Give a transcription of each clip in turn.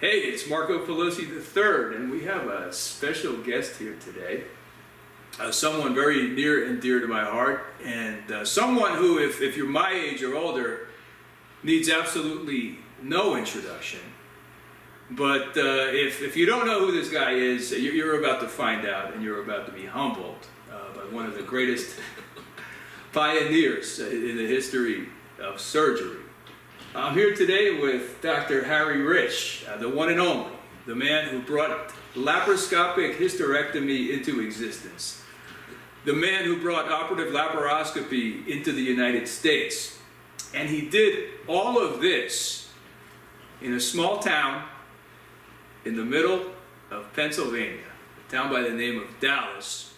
Hey, it's Marco Pelosi III, and we have a special guest here today. Someone very near and dear to my heart, and someone who, if you're my age or older, needs absolutely no introduction. But if you don't know who this guy is, you're about to find out, and you're about to be humbled by one of the greatest pioneers in the history of surgery. I'm here today with Dr. Harry Reich, the one and only, the man who brought laparoscopic hysterectomy into existence, the man who brought operative laparoscopy into the United States. And he did all of this in a small town in the middle of Pennsylvania, a town by the name of Dallas.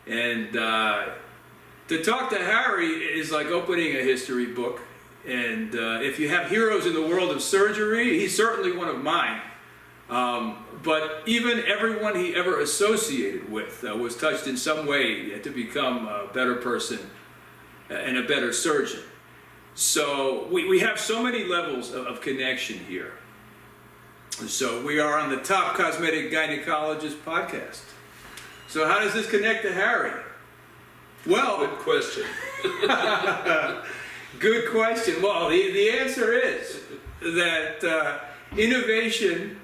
And to talk to Harry is like opening a history book. And if you have heroes in the world of surgery, he's certainly one of mine. But even everyone he ever associated with was touched in some way to become a better person and a better surgeon. So we have so many levels of connection here. So we are on the Top Cosmetic Gynecologist podcast. So how does this connect to Harry? Well, good question. Good question. Well, the answer is that innovation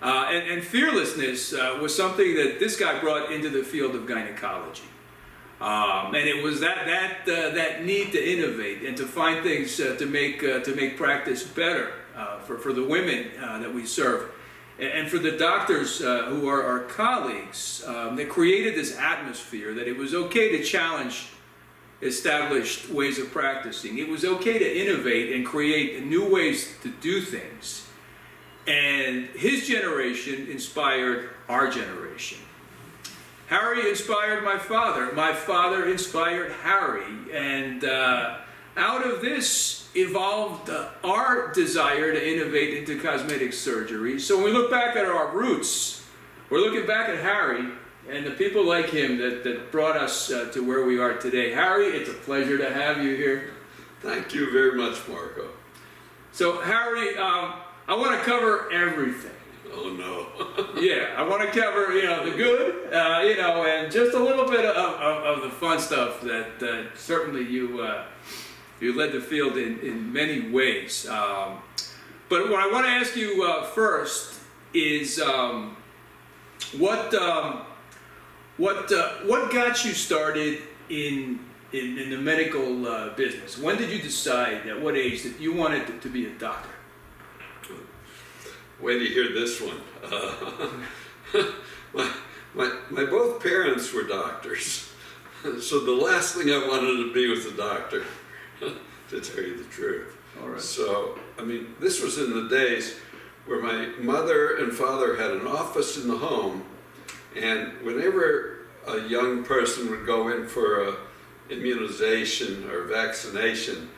and fearlessness was something that this guy brought into the field of gynecology. And it was that need to innovate and to find things to make practice better for the women that we serve, and for the doctors who are our colleagues, that created this atmosphere that it was okay to challenge established ways of practicing. It was okay to innovate and create new ways to do things. And his generation inspired our generation. Harry inspired my father inspired Harry, and out of this evolved our desire to innovate into cosmetic surgery. So when we look back at our roots, we're looking back at Harry and the people like him that brought us to where we are today. Harry, it's a pleasure to have you here. Thank you very much, Marco. So Harry, I want to cover everything. Oh no. Yeah, I want to cover, the good, and just a little bit of the fun stuff that certainly you led the field in many ways. But what I want to ask you first is what got you started in the medical business? When did you decide, at what age, that you wanted to be a doctor? Wait to hear this one. My both parents were doctors, so the last thing I wanted to be was a doctor, to tell you the truth. All right. So, this was in the days where my mother and father had an office in the home, and whenever a young person would go in for a immunization or vaccination,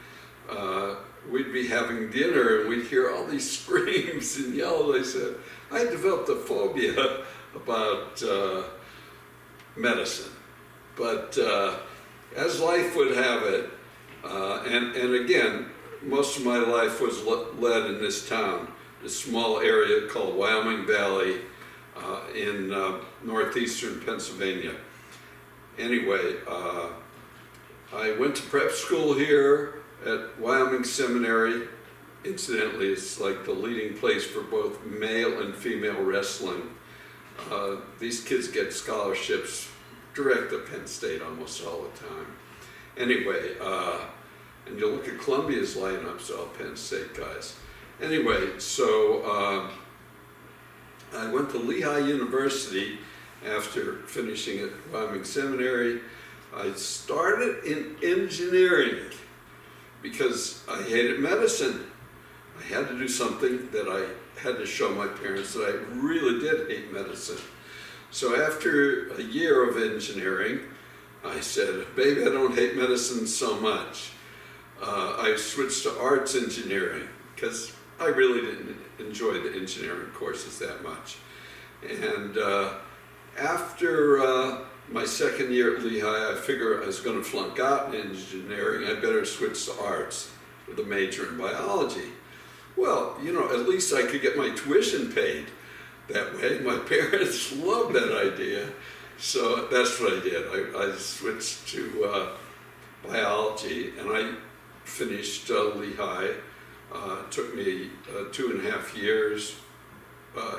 we'd be having dinner and we'd hear all these screams and yell. They said, I developed a phobia about medicine. But as life would have it, and again, most of my life was led in this town, this small area called Wyoming Valley in northeastern Pennsylvania. Anyway, I went to prep school here at Wyoming Seminary. Incidentally, it's like the leading place for both male and female wrestling. These kids get scholarships direct to Penn State almost all the time. Anyway, and you look at Columbia's lineups, all Penn State guys. Anyway, so I went to Lehigh University after finishing at Wyoming Seminary. I started in engineering because I hated medicine. I had to do something that I had to show my parents that I really did hate medicine. So after a year of engineering, I said, baby, I don't hate medicine so much. I switched to arts engineering because I really didn't enjoy the engineering courses that much. And after my second year at Lehigh, I figured I was going to flunk out in engineering. I better switch to arts with a major in biology. well, you know, at least I could get my tuition paid that way. My parents loved that idea. So that's what I did. I switched to biology, and I finished Lehigh. It took me 2.5 years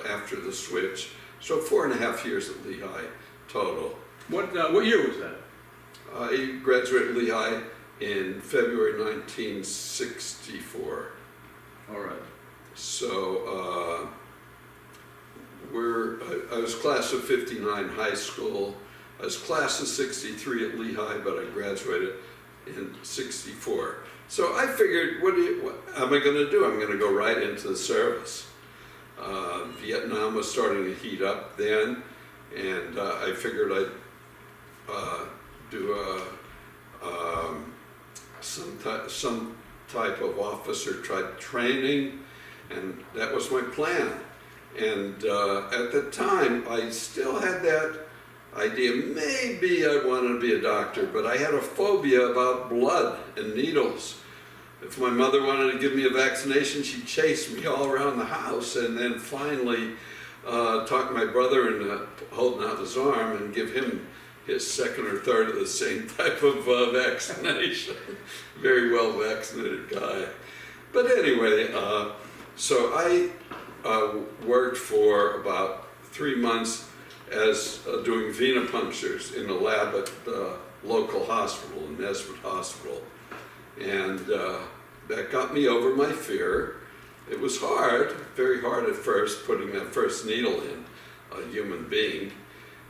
after the switch. So 4.5 years at Lehigh total. What year was that? I graduated Lehigh in February 1964. All right. So I was class of 59 high school. I was class of 63 at Lehigh, but I graduated in 64. So I figured, what am I going to do? I'm going to go right into the service. Vietnam was starting to heat up then, and I figured I'd do some type of officer type training, and that was my plan. And at the time, I still had that idea, maybe I wanted to be a doctor, but I had a phobia about blood and needles. If my mother wanted to give me a vaccination, she'd chase me all around the house, and then finally talk my brother into holding out his arm and give him his second or third of the same type of vaccination. Very well vaccinated guy. But anyway, so I worked for about 3 months as doing venipunctures in a lab at the local hospital, Nesbitt Hospital. And that got me over my fear. It was hard, very hard at first, putting that first needle in a human being.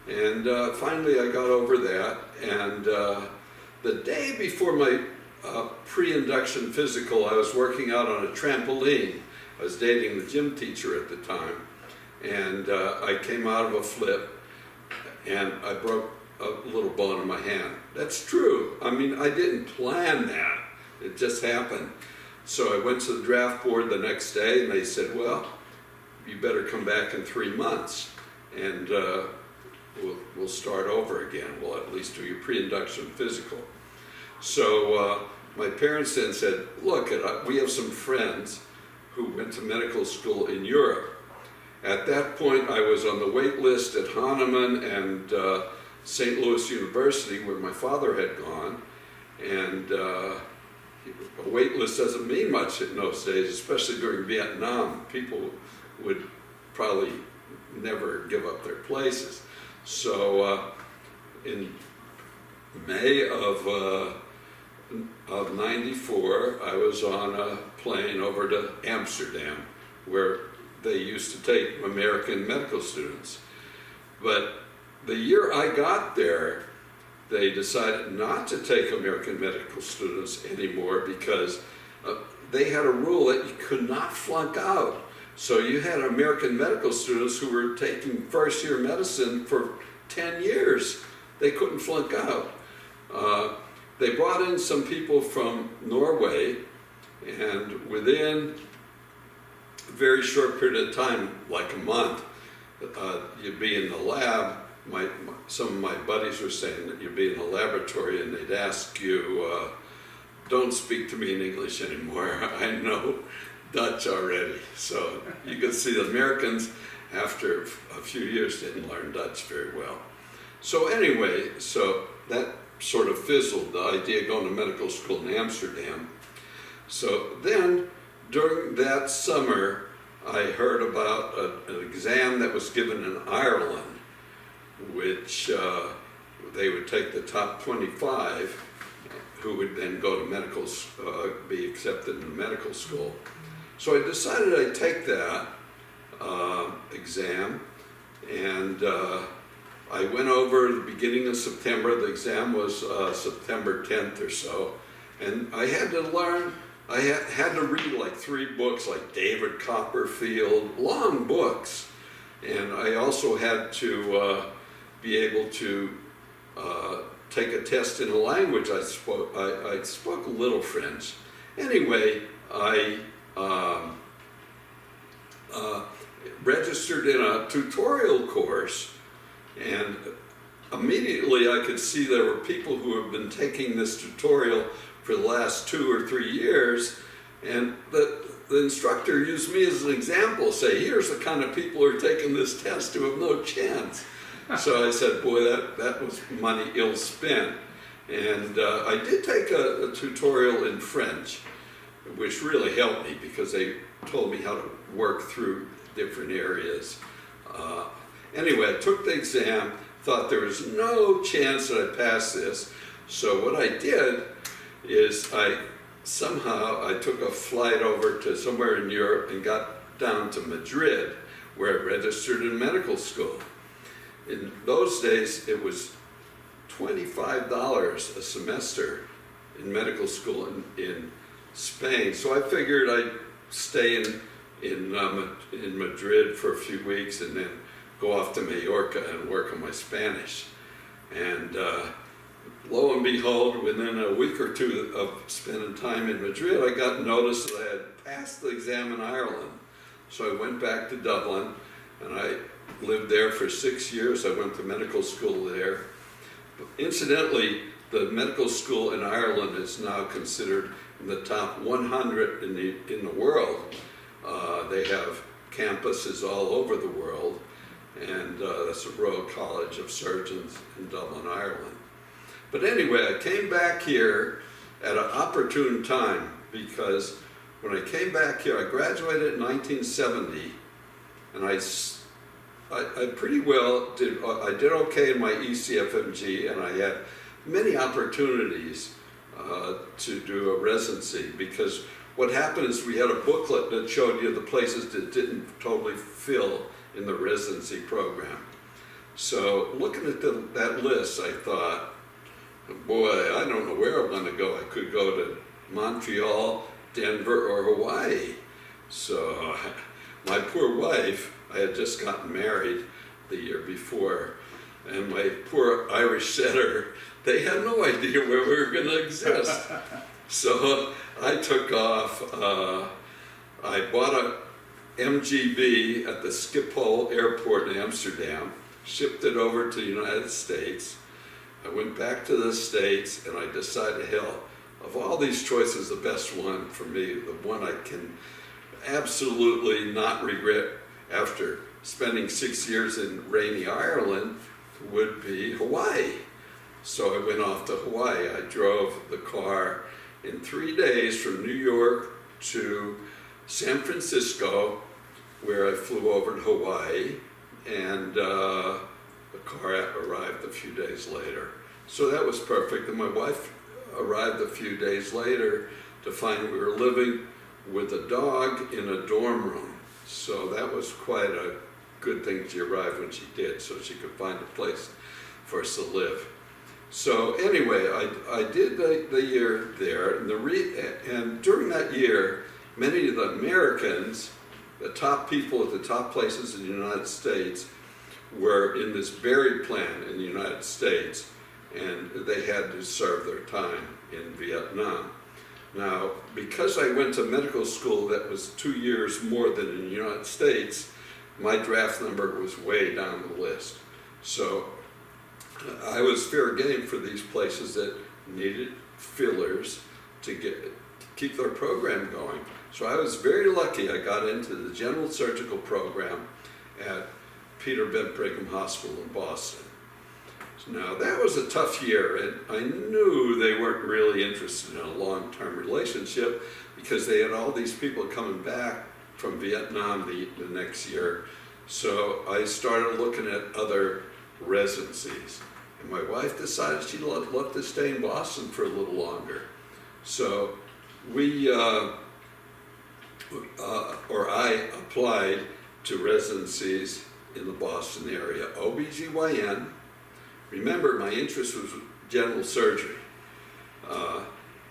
And finally I got over that. And the day before my pre-induction physical, I was working out on a trampoline. I was dating the gym teacher at the time. And I came out of a flip and I broke a little bone in my hand. That's true. I mean, I didn't plan that. It just happened. So I went to the draft board the next day and they said, well, you better come back in 3 months and we'll start over again. We'll at least do your pre-induction physical. So my parents then said, look, we have some friends who went to medical school in Europe. At that point, I was on the wait list at Hahnemann and St. Louis University, where my father had gone. And a wait list doesn't mean much in those days, especially during Vietnam. People would probably never give up their places. So in May of '94, I was on a plane over to Amsterdam, where they used to take American medical students. But the year I got there, they decided not to take American medical students anymore because they had a rule that you could not flunk out. So you had American medical students who were taking first-year medicine for 10 years. They couldn't flunk out. They brought in some people from Norway, and within a very short period of time, like a month, you'd be in the lab. Some of my buddies were saying that you'd be in the laboratory and they'd ask you, don't speak to me in English anymore. I know Dutch already. So you could see the Americans, after a few years, didn't learn Dutch very well. So anyway, so that sort of fizzled, the idea of going to medical school in Amsterdam. So then, during that summer, I heard about an exam that was given in Ireland, which they would take the top 25 who would then go to medical, be accepted in medical school. So I decided I'd take that exam, and I went over the beginning of September. The exam was September 10th or so, and I had to learn, I had to read like 3 books, like David Copperfield, long books. And I also had to be able to take a test in a language I spoke. I spoke a little French. Anyway, I registered in a tutorial course, and immediately I could see there were people who have been taking this tutorial for the last 2 or 3 years, And the instructor used me as an example, say, here's the kind of people who are taking this test who have no chance. So I said, boy, that was money ill spent. And I did take a tutorial in French, which really helped me because they told me how to work through different areas. Anyway, I took the exam, thought there was no chance that I'd pass this. So what I did is I took a flight over to somewhere in Europe and got down to Madrid, where I registered in medical school. In those days, it was $25 a semester in medical school in Spain. So I figured I'd stay in Madrid for a few weeks and then go off to Mallorca and work on my Spanish. And lo and behold, within a week or two of spending time in Madrid, I got notice that I had passed the exam in Ireland. So I went back to Dublin, and I lived there for 6 years. I went to medical school there. Incidentally, the medical school in Ireland is now considered in the top 100 in the world. They have campuses all over the world, and that's the Royal College of Surgeons in Dublin, Ireland. But anyway, I came back here at an opportune time, because when I came back here, I graduated in 1970, and I pretty well did. I did okay in my ECFMG, and I had many opportunities to do a residency, because what happened is we had a booklet that showed you the places that didn't totally fill in the residency program. So looking at that list, I thought, boy, I don't know where I'm going to go. I could go to Montreal, Denver, or Hawaii. So my poor wife, I had just gotten married the year before, and my poor Irish setter, they had no idea where we were going to exist. So I took off. I bought a MGB at the Schiphol airport in Amsterdam, shipped it over to the United States. I went back to the States, and I decided, hell, of all these choices, the best one for me, the one I can absolutely not regret after spending 6 years in rainy Ireland, would be Hawaii. So I went off to Hawaii. I drove the car in 3 days from New York to San Francisco, where I flew over to Hawaii, and the car arrived a few days later. So that was perfect. And my wife arrived a few days later to find we were living with a dog in a dorm room. So that was quite a good thing. She arrived when she did, so she could find a place for us to live. So anyway, I did the year there, and during that year, many of the Americans, the top people at the top places in the United States, were in this buried plan in the United States, and they had to serve their time in Vietnam. Now, because I went to medical school that was 2 years more than in the United States, my draft number was way down the list. So I was fair game for these places that needed fillers to keep their program going. So I was very lucky. I got into the general surgical program at Peter Bent Brigham Hospital in Boston. Now that was a tough year, and I knew they weren't really interested in a long-term relationship, because they had all these people coming back from Vietnam the next year. So I started looking at other residencies, and my wife decided she'd love to stay in Boston for a little longer. So I applied to residencies in the Boston area, OBGYN. Remember, my interest was general surgery.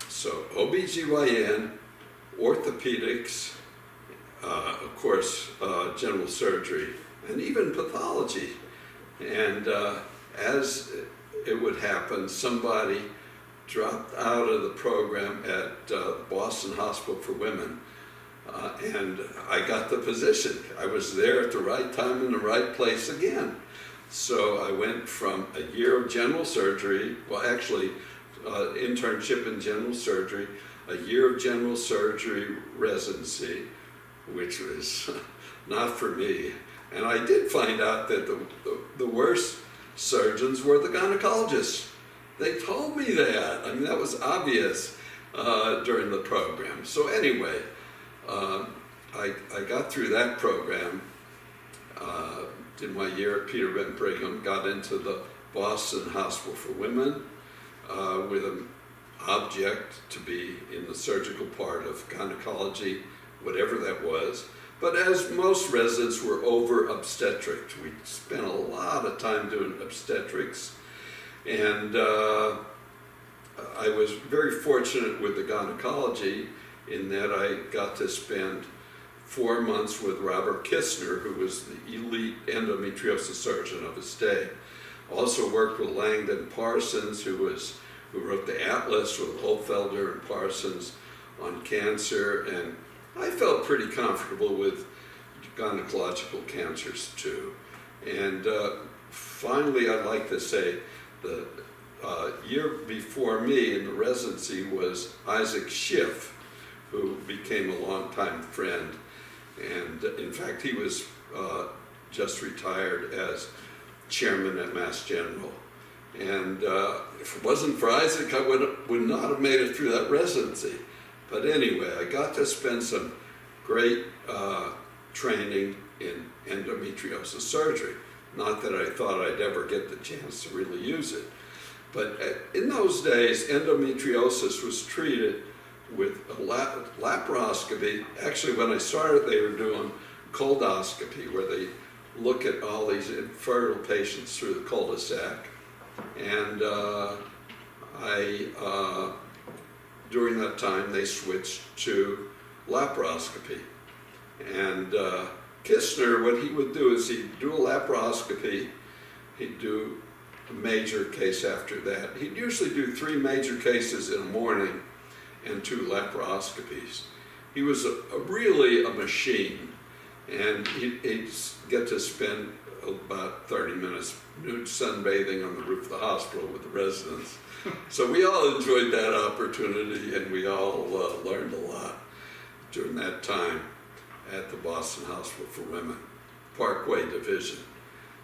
So OBGYN, orthopedics, of course, general surgery, and even pathology. And as it would happen, somebody dropped out of the program at Boston Hospital for Women, and I got the position. I was there at the right time in the right place again. So I went from a year of general surgery, well actually internship in general surgery, a year of general surgery residency, which was not for me. And I did find out that the worst surgeons were the gynecologists. They told me that. I mean, that was obvious during the program. So anyway, I got through that program, did my year at Peter Bent Brigham, got into the Boston Hospital for Women with an object to be in the surgical part of gynecology, whatever that was. But as most residents were over obstetrics, we spent a lot of time doing obstetrics. And I was very fortunate with the gynecology in that I got to spend 4 months with Robert Kistner, who was the elite endometriosis surgeon of his day. Also worked with Langdon Parsons, who wrote the atlas with Holfelder and Parsons on cancer, and I felt pretty comfortable with gynecological cancers too. And finally, I'd like to say the year before me in the residency was Isaac Schiff, who became a longtime friend. And in fact, he was just retired as chairman at Mass General. And if it wasn't for Isaac, I would not have made it through that residency. But anyway, I got to spend some great training in endometriosis surgery. Not that I thought I'd ever get the chance to really use it. But in those days, endometriosis was treated with a laparoscopy. Actually, when I started, they were doing coldoscopy, where they look at all these infertile patients through the cul-de-sac. And during that time, they switched to laparoscopy. And Kistner, what he would do is he'd do a laparoscopy, he'd do a major case after that. He'd usually do 3 major cases in the morning and 2 laparoscopies. He was really a machine, and he'd get to spend about 30 minutes nude sunbathing on the roof of the hospital with the residents. So we all enjoyed that opportunity, and we all learned a lot during that time at the Boston Hospital for Women, Parkway Division.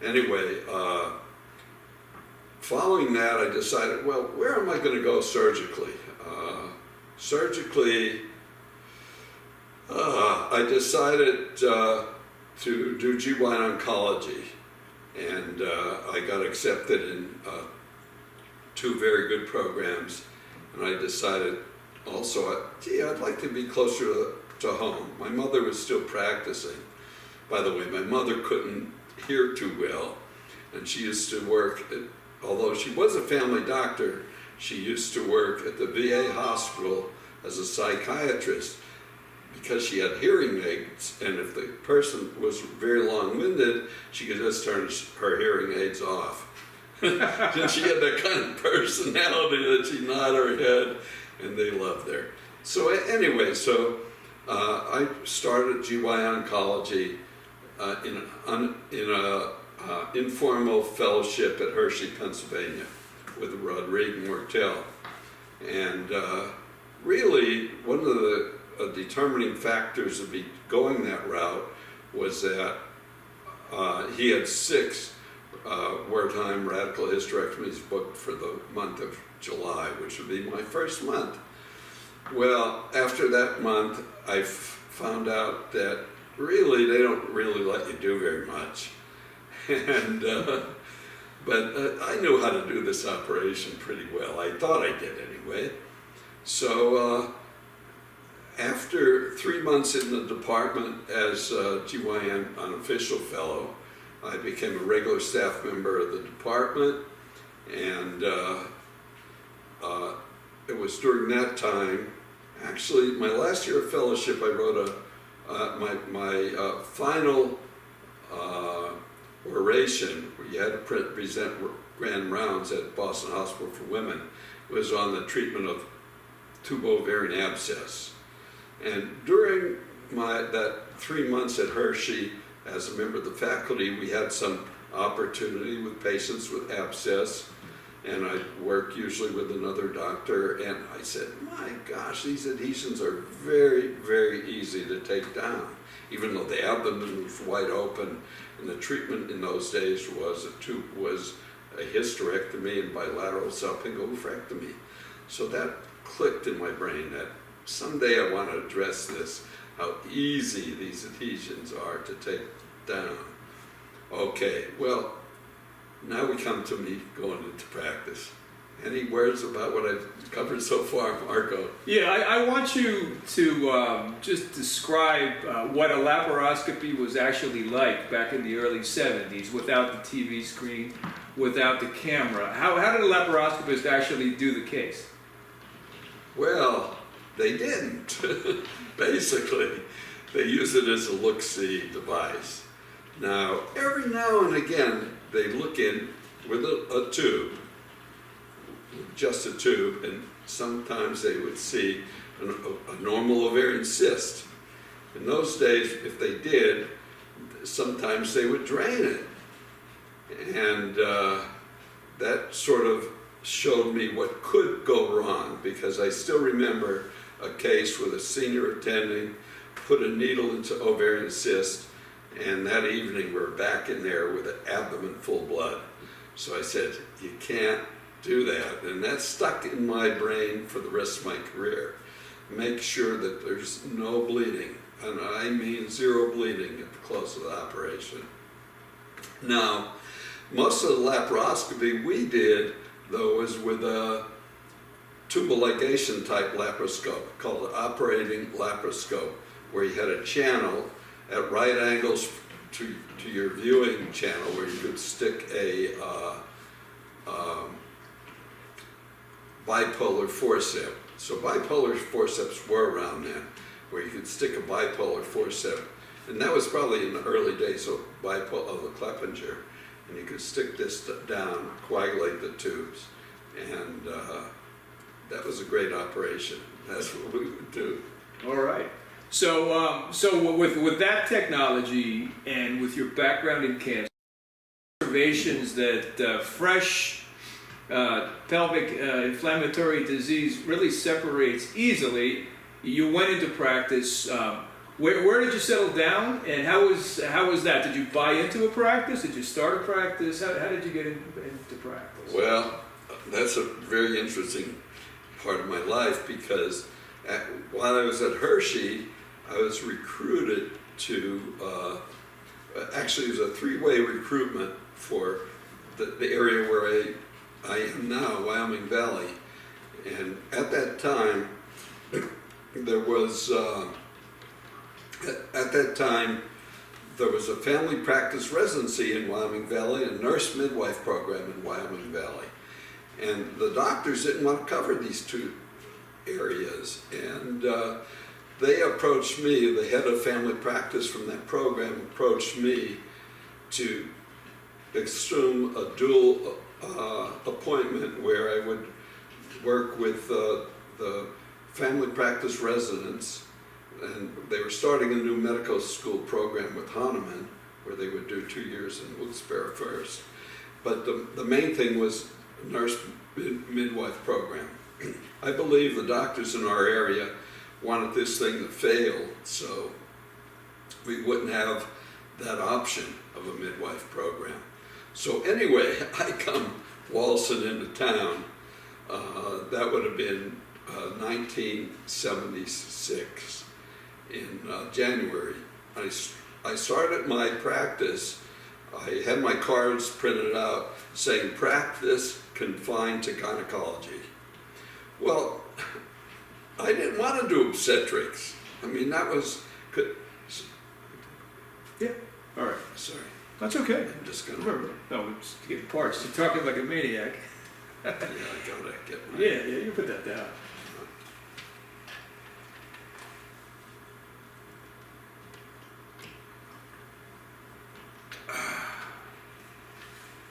Anyway, following that, I decided, well, where am I going to go surgically? I decided to do GYN oncology, and I got accepted in 2 very good programs, and I decided also, gee, I'd like to be closer to home. My mother was still practicing. By the way, my mother couldn't hear too well, and she used to work, although she was a family doctor, she used to work at the VA hospital as a psychiatrist because she had hearing aids, and if the person was very long-winded, she could just turn her hearing aids off. And she had that kind of personality that she nodded her head, and they loved her. So anyway, I started GYN oncology in an informal fellowship at Hershey, Pennsylvania, with Rodrigue Mortel. And really, one of the determining factors of me going that route was that he had 6 wartime radical hysterectomies booked for the month of July, which would be my first month. Well, after that month, I found out that really they don't really let you do very much. And but I knew how to do this operation pretty well. I thought I did anyway. So after 3 months in the department as GYN unofficial fellow, I became a regular staff member of the department, and it was during that time, actually my last year of fellowship, I wrote my final oration, where you had to present grand rounds at Boston Hospital for Women, was on the treatment of tubo-ovarian abscess. And during that 3 months at Hershey, as a member of the faculty, we had some opportunity with patients with abscess and I work usually with another doctor, and I said, my gosh, these adhesions are very, very easy to take down, even though the abdomen was wide open, and the treatment in those days was a hysterectomy and bilateral salpingo-oophorectomy. So that clicked in my brain that someday I want to address this, how easy these adhesions are to take down. Okay, well, now we come to me going into practice. Any words about what I've covered so far, Marco? Yeah, I want you to just describe what a laparoscopy was actually like back in the early 70s, without the TV screen, without the camera. How did a laparoscopist actually do the case? Well, they didn't. Basically, they use it as a look-see device. Now, every now and again, they look in with a tube, just a tube, and sometimes they would see a normal ovarian cyst. In those days, if they did, sometimes they would drain it. And that sort of showed me what could go wrong, because I still remember a case with a senior attending put a needle into ovarian cyst, and that evening we're back in there with an abdomen full of blood. So I said, you can't do that. And that stuck in my brain for the rest of my career. Make sure that there's no bleeding, and I mean zero bleeding at the close of the operation. Now, most of the laparoscopy we did, though, was with a tubal ligation type laparoscope called an operating laparoscope, where you had a channel at right angles to your viewing channel, where you could stick a bipolar forceps. So bipolar forceps were around then, where you could stick a bipolar forceps, and that was probably in the early days of the Cleppinger, and you could stick this down, coagulate the tubes, and that was a great operation. That's what we would do. All right. So, with that technology and with your background in cancer, observations that fresh pelvic inflammatory disease really separates easily. You went into practice. Where did you settle down, and how was that? Did you buy into a practice? Did you start a practice? How did you get into practice? Well, that's a very interesting part of my life, because while I was at Hershey, I was recruited to, actually it was a three-way recruitment for the area where I am now, Wyoming Valley. And at that time, there was, there was a family practice residency in Wyoming Valley, a nurse midwife program in Wyoming Valley. And the doctors didn't want to cover these two areas. And they approached me, the head of family practice from that program approached me to assume a dual appointment where I would work with the family practice residents, and they were starting a new medical school program with Hahnemann, where they would do 2 years in Wilkes-Barre first. But the main thing was nurse midwife program. I believe the doctors in our area wanted this thing to fail, so we wouldn't have that option of a midwife program. So anyway, I come waltzing into town. That would have been 1976 in January. I started my practice. I had my cards printed out saying practice confined to gynecology. Well, I didn't want to do obstetrics. I mean, that was good. Yeah. All right. Sorry. That's okay. I'm just gonna. No, we're just getting parts. You're talking like a maniac. Yeah, I gotta get my. Yeah, you put that down.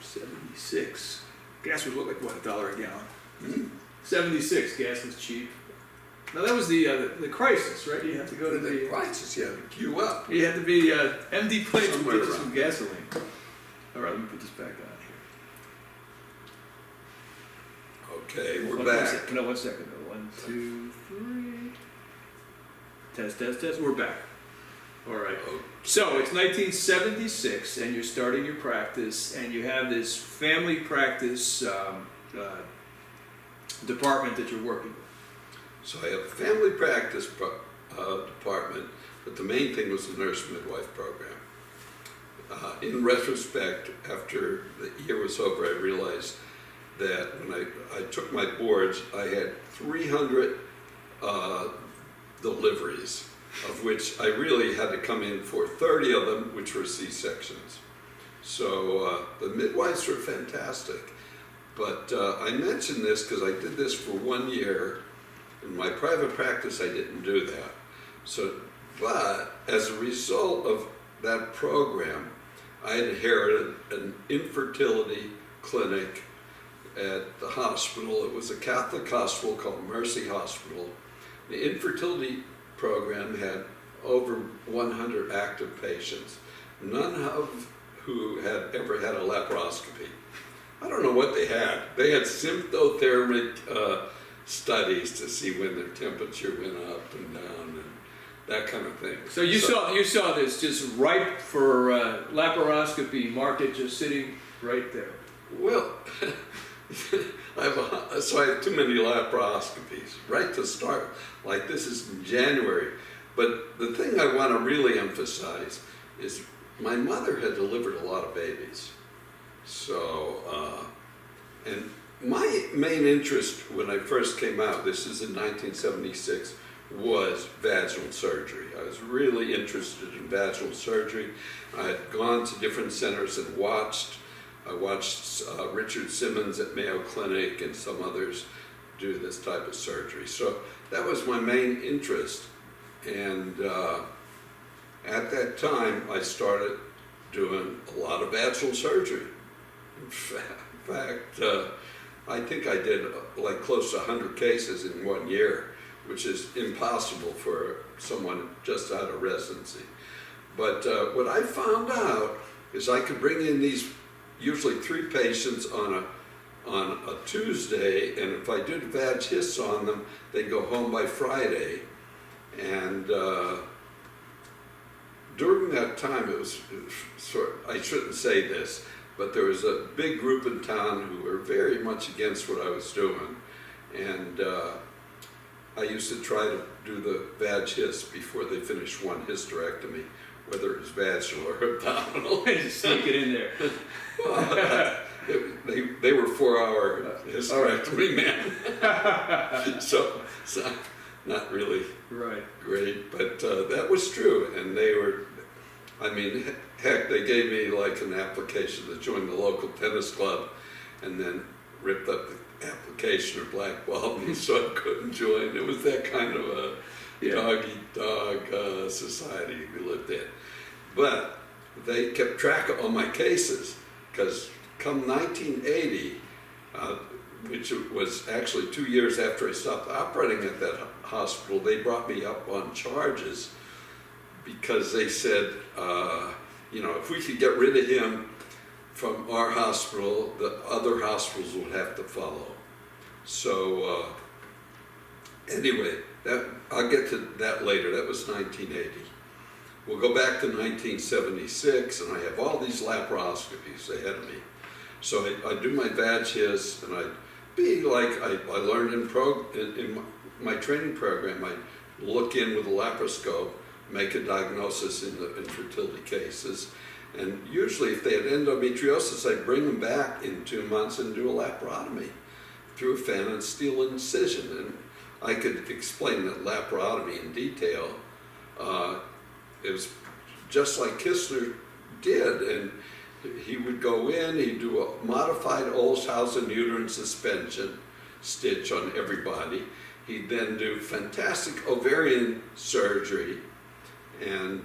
76. Gas would look like what, $1 a gallon? 76. Gas was cheap. Now that was the crisis, right? You have to go to the crisis. You have to queue up. You had to be MD plates to Somewhere get you around. some gasoline. All right, let me put this back on Okay, we're One back. second. No, 1 second. 1, 2, 3. Test, test, test. We're back. All right. Oh, So it's 1976, and you're starting your practice, and you have this family practice department that you're working with. so I have a family practice department, but the main thing was the nurse midwife program. In retrospect, after the year was over, I realized that when I took my boards, I had 300 deliveries, of which I really had to come in for 30 of them, which were C-sections. So the midwives were fantastic. But I mention this because I did this for 1 year. In my private practice, I didn't do that. But as a result of that program, I inherited an infertility clinic at the hospital. It was a Catholic hospital called Mercy Hospital. The infertility program had over 100 active patients, none of who had ever had a laparoscopy. I don't know what they had. They had symptothermic studies to see when their temperature went up and down and that kind of thing. So you saw this just ripe for laparoscopy market, just sitting right there. Well, I have too many laparoscopies right to start. Like this is in January. But the thing I want to really emphasize is my mother had delivered a lot of babies. So, and my main interest when I first came out, this is in 1976, was vaginal surgery. I was really interested in vaginal surgery. I had gone to different centers and I watched Richard Simmons at Mayo Clinic and some others do this type of surgery. So that was my main interest. And at that time, I started doing a lot of vaginal surgery. In fact, I think I did like close to 100 cases in 1 year, which is impossible for someone just out of residency. But what I found out is I could bring in these usually 3 patients on a Tuesday, and if I did vag hysts on them, they'd go home by Friday. And during that time, it was I shouldn't say this, but there was a big group in town who were very much against what I was doing. And I used to try to do the vag hyst before they finished one hysterectomy, whether it was vaginal or abdominal. Just sneak it in there. They were 4-hour hysterectomy, man. so not really Right. great, but that was true. And they were, I mean, heck, they gave me like an application to join the local tennis club and then ripped up the application or blackballed me so I couldn't join. It was that kind of a dog-eat-dog society we lived in. But they kept track of all my cases because come 1980, which was actually 2 years after I stopped operating at that hospital, they brought me up on charges because they said, if we could get rid of him from our hospital, the other hospitals would have to follow. So anyway, I'll get to that later. That was 1980. We'll go back to 1976, and I have all these laparoscopies ahead of me. So I do my vag hyst, and I'd be like I learned in my training program. I look in with a laparoscope, make a diagnosis in the infertility cases, and usually if they had endometriosis, I'd bring them back in 2 months and do a laparotomy through a fan and steel incision. And I could explain that laparotomy in detail. It was just like Kistner did, and he would go in, he'd do a modified Olshausen uterine suspension stitch on everybody. He'd then do fantastic ovarian surgery, and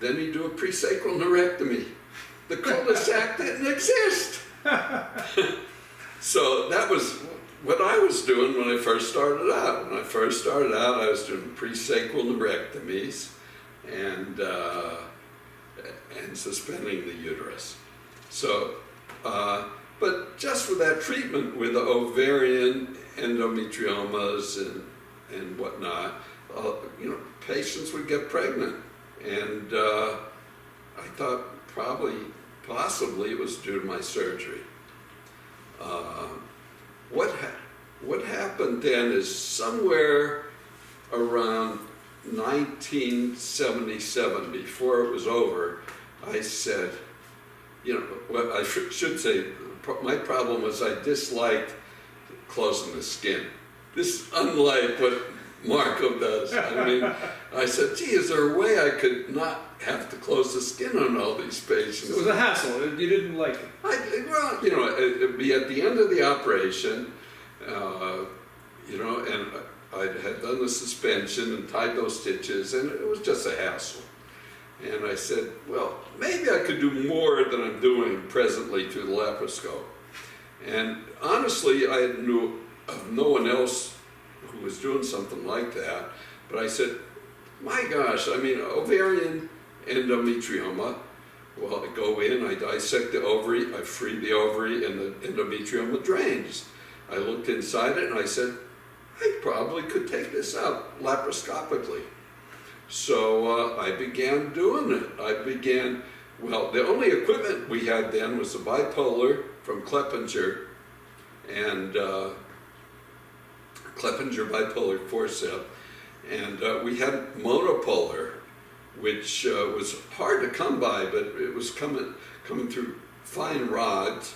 then he'd do a presacral neurectomy. The cul-de-sac didn't exist. So that was what I was doing when I first started out. When I first started out, I was doing presacral neurectomies and suspending the uterus. So But just with that treatment with the ovarian endometriomas and whatnot, patients would get pregnant. And I thought possibly it was due to my surgery. What happened then is somewhere around 1977, before it was over, I said, well, I should say, my problem was I disliked closing the skin. This is unlike what Marco does. I mean, I said, gee, is there a way I could not have to close the skin on all these patients? It was a hassle. You didn't like it. It'd be at the end of the operation, and I had done the suspension and tied those stitches, and it was just a hassle. And I said, well, maybe I could do more than I'm doing presently through the laparoscope. And honestly, I knew of no one else who was doing something like that. But I said, my gosh, I mean, ovarian endometrioma, well, I go in, I dissect the ovary, I free the ovary, and the endometrioma drains. I looked inside it and I said, I probably could take this out laparoscopically. So I began doing it. The only equipment we had then was a bipolar from Cleppinger, and Cleppinger bipolar forceps, and we had monopolar, which was hard to come by, but it was coming through fine rods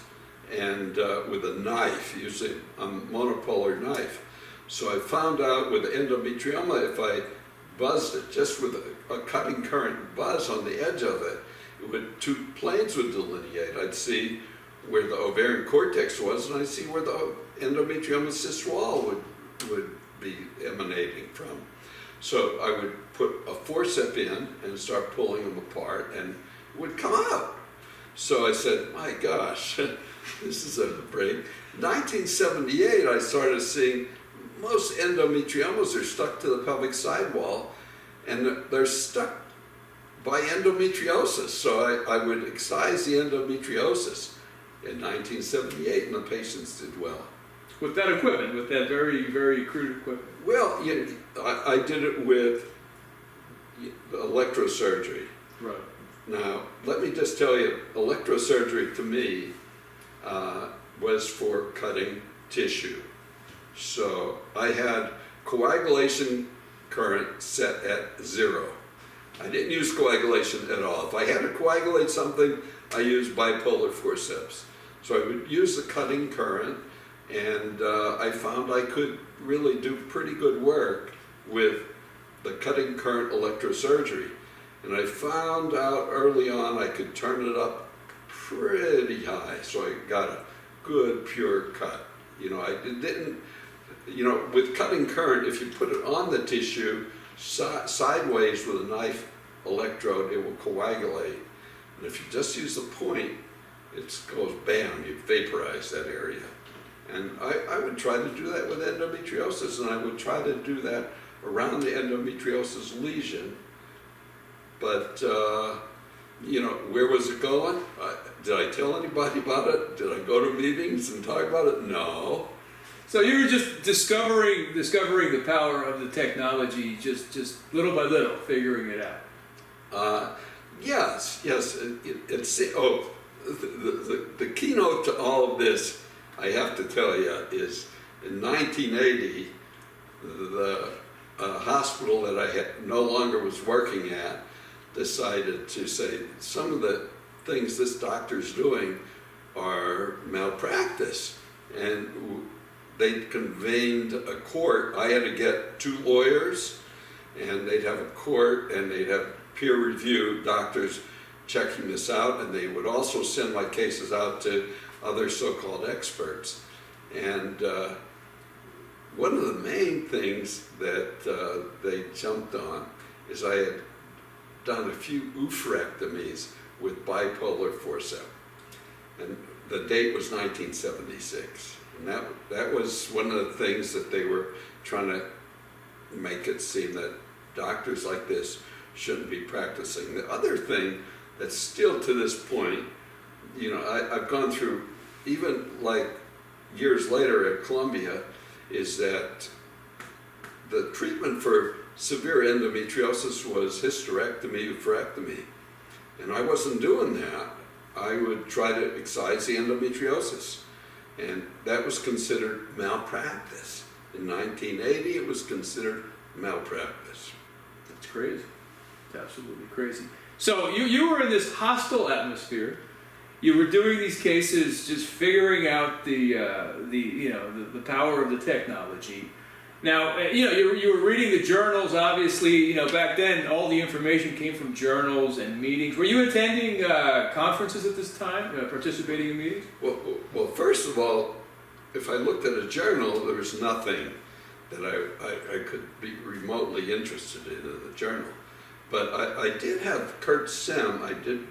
and with a knife, usually a monopolar knife. So I found out with endometrioma, if I buzzed it just with a cutting current buzz on the edge of it, two planes would delineate. I'd see where the ovarian cortex was, and I'd see where the endometrioma cyst wall would be emanating from. So I would put a forceps in and start pulling them apart, and it would come out. So I said, my gosh, this is a break. 1978, I started seeing most endometriomas are stuck to the pelvic sidewall, and they're stuck by endometriosis. So I would excise the endometriosis in 1978, and the patients did well. With that equipment, with that very, very crude equipment? Well, I did it with electrosurgery. Right. Now, let me just tell you, electrosurgery to me was for cutting tissue. So I had coagulation current set at 0. I didn't use coagulation at all. If I had to coagulate something, I used bipolar forceps. So I would use the cutting current, and I found I could really do pretty good work with the cutting current electrosurgery. And I found out early on I could turn it up pretty high, so I got a good pure cut. I didn't, with cutting current, if you put it on the tissue sideways with a knife electrode, it will coagulate. And if you just use the point, it goes bam, you vaporize that area. And I would try to do that with endometriosis, and I would try to do that around the endometriosis lesion. But, where was it going? Did I tell anybody about it? Did I go to meetings and talk about it? No. So you were just discovering the power of the technology, just little by little, figuring it out. Yes. The keynote to all of this, I have to tell you, is in 1980, the hospital that I no longer was working at decided to say some of the things this doctor's doing are malpractice, and they convened a court. I had to get 2 lawyers, and they'd have a court, and they'd have peer-reviewed doctors checking this out, and they would also send my cases out to other so-called experts. And one of the main things that they jumped on is I had done a few oophorectomies with bipolar forceps, and the date was 1976. And that was one of the things that they were trying to make it seem that doctors like this shouldn't be practicing. The other thing that's still to this point, I've gone through even like years later at Columbia, is that the treatment for severe endometriosis was hysterectomy, oophorectomy. And I wasn't doing that. I would try to excise the endometriosis. And that was considered malpractice. In 1980, it was considered malpractice. That's crazy. It's absolutely crazy. So you were in this hostile atmosphere. You were doing these cases, just figuring out the power of the technology. Now, you were reading the journals, obviously. Back then, all the information came from journals and meetings. Were you attending conferences at this time, participating in meetings? Well, first of all, if I looked at a journal, there was nothing that I could be remotely interested in the journal. But I did have Kurt Sim. I did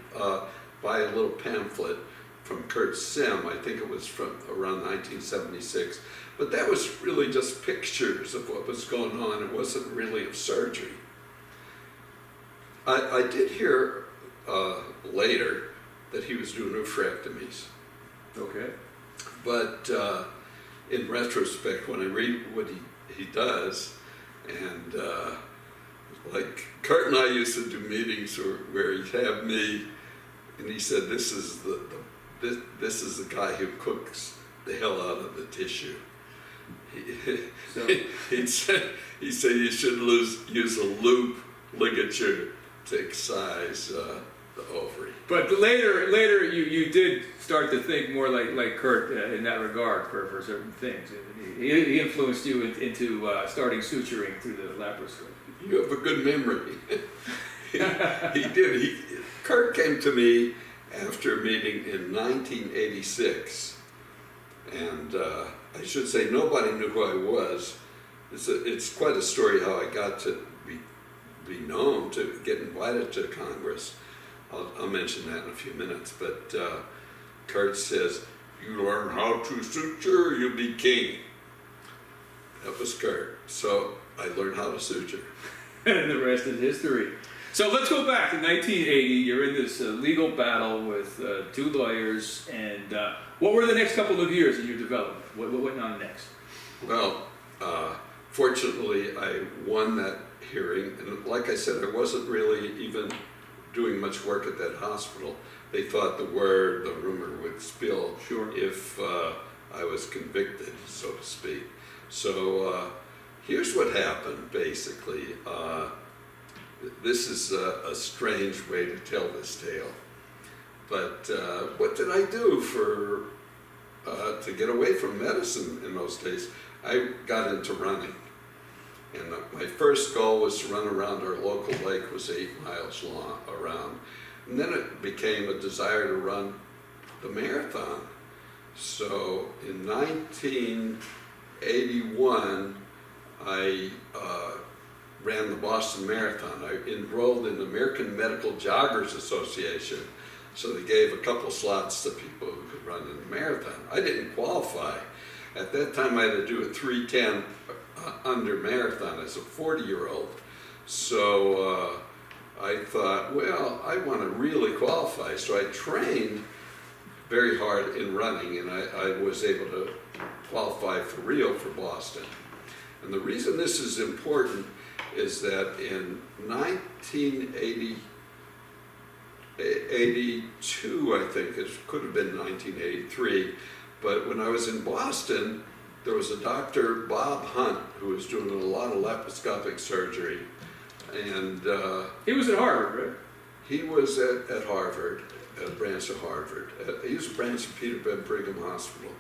buy a little pamphlet from Kurt Sim. I think it was from around 1976. But that was really just pictures of what was going on. It wasn't really of surgery. I did hear later that he was doing oophorectomies. Okay. But in retrospect, when I read what he does, and like Kurt and I used to do meetings where he'd have me, and he said, "This is the guy who cooks the hell out of the tissue." He said you should use a loop ligature to excise the ovary. But later you did start to think more like Kurt in that regard for certain things. He influenced you into starting suturing through the laparoscope. You have a good memory. He did. Kurt came to me after a meeting in 1986, and I should say nobody knew who I was. It's quite a story how I got to be known, to get invited to Congress. I'll mention that in a few minutes. But Kurt says, "You learn how to suture, you'll be king." That was Kurt. So I learned how to suture. And the rest is history. So let's go back to 1980. You're in this legal battle with two lawyers, and what were the next couple of years in your development? What went on next? Well, fortunately, I won that hearing, and like I said, I wasn't really even doing much work at that hospital. They thought the rumor would spill if I was convicted, so to speak. So here's what happened, basically. This is a strange way to tell this tale. But what did I do to get away from medicine in those days? I got into running. And my first goal was to run around our local lake, it was 8 miles long around. And then it became a desire to run the marathon. So in 1981, I ran the Boston Marathon. I enrolled in the American Medical Joggers Association, so they gave a couple slots to people who could run in the marathon. I didn't qualify. At that time, I had to do a 3:10 under marathon as a 40-year-old. So I thought, well, I want to really qualify. So I trained very hard in running, and I was able to qualify for real for Boston. And the reason this is important is that in 1982, I think, it could have been 1983, but when I was in Boston, there was a Dr. Bob Hunt who was doing a lot of laparoscopic surgery, and he was at Harvard, right? He was at Harvard, a branch of Harvard. He was a branch of Peter Bent Brigham Hospital,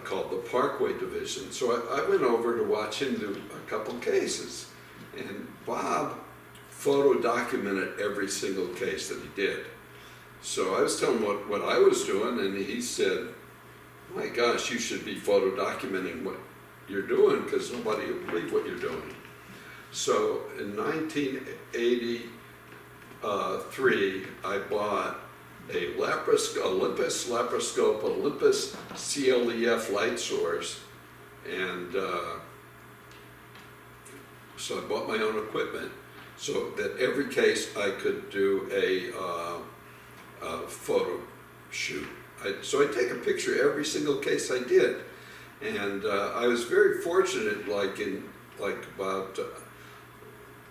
called the Parkway Division. So I went over to watch him do a couple cases, and Bob photo documented every single case that he did. So I was telling him what I was doing, and he said, "My gosh, you should be photo documenting what you're doing, because nobody will believe what you're doing." So in 1983, I bought a Olympus laparoscope, Olympus CLEF light source, and so I bought my own equipment so that every case I could do a photo shoot. So I take a picture every single case I did. And I was very fortunate, like about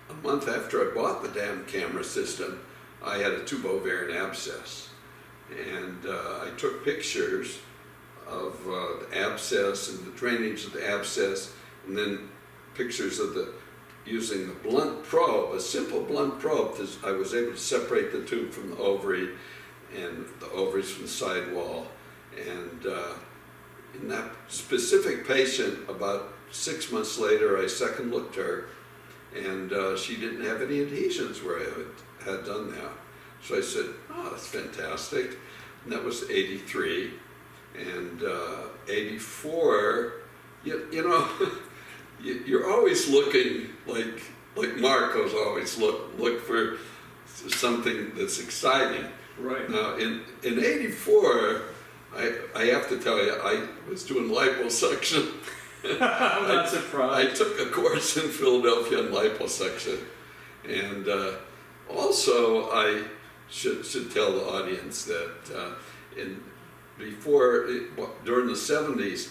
a month after I bought the damn camera system, I had a tubovarian abscess. And I took pictures of the abscess and the drainage of the abscess, and then pictures of using the blunt probe, a simple blunt probe. I was able to separate the tube from the ovary and the ovaries from the sidewall. And in that specific patient, about 6 months later, I second looked her, and she didn't have any adhesions where I had done that. So I said, oh, that's fantastic. And that was 83. And 84, you know, you're always looking, like Marco's always look for something that's exciting. Right. Now, in 84, I have to tell you, I was doing liposuction. I'm not surprised. I took a course in Philadelphia on liposuction. And also, I should tell the audience that during the 70s,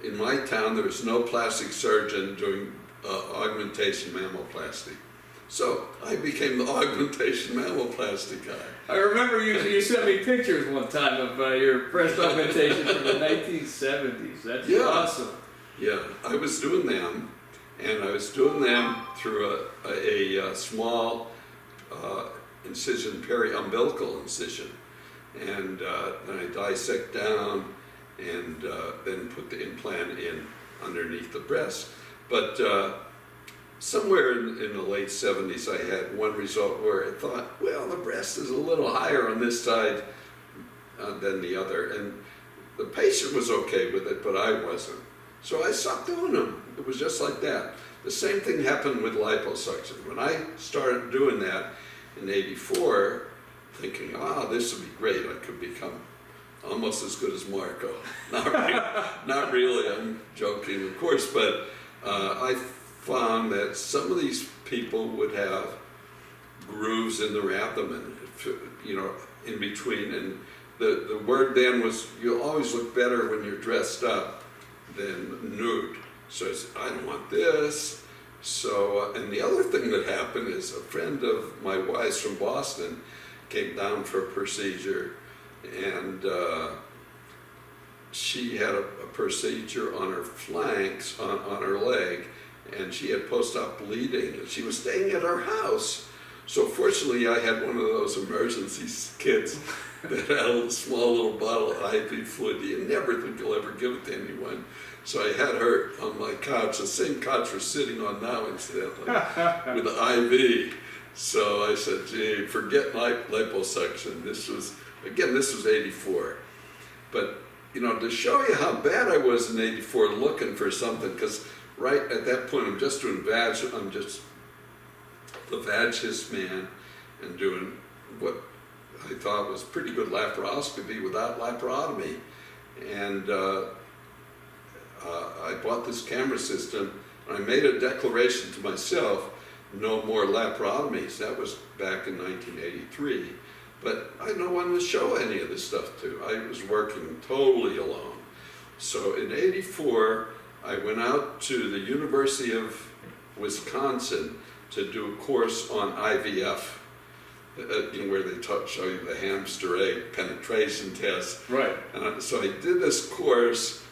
in my town, there was no plastic surgeon doing augmentation mammoplasty. So I became the augmentation mammoplasty guy. I remember you sent me pictures one time of your breast augmentation from the 1970s. That's awesome. Yeah, I was doing them, and I was doing them through a small incision, peri-umbilical incision. And then I dissect down and then put the implant in underneath the breast. But somewhere in the late 70s, I had one result where I thought, well, the breast is a little higher on this side than the other. And the patient was okay with it, but I wasn't. So I stopped doing them. It was just like that. The same thing happened with liposuction. When I started doing that in 84, thinking, this would be great. I could become almost as good as Marco. Not really, I'm joking, of course, but I found that some of these people would have grooves in their abdomen, you know, in between. And the word then was, you'll always look better when you're dressed up than nude. So I said, I don't want this. So, and the other thing that happened is a friend of my wife's from Boston came down for a procedure, and she had a procedure on her flanks, on her leg, and she had post-op bleeding, and she was staying at our house. So fortunately, I had one of those emergency kits that had a small little bottle of IV fluid. You never think you'll ever give it to anyone. So I had her on my couch, the same couch we're sitting on now incidentally, with the IV. So I said, gee, forget liposuction. This was 84. But, you know, to show you how bad I was in 84 looking for something, because right at that point I'm just doing I'm just the vag-hist man and doing what I thought was pretty good laparoscopy without laparotomy. And I bought this camera system, and I made a declaration to myself, no more laparotomies. That was back in 1983. But I had no one to show any of this stuff to. I was working totally alone. So in 84, I went out to the University of Wisconsin to do a course on IVF, you know, where they show you the hamster egg penetration test. Right. And so I did this course,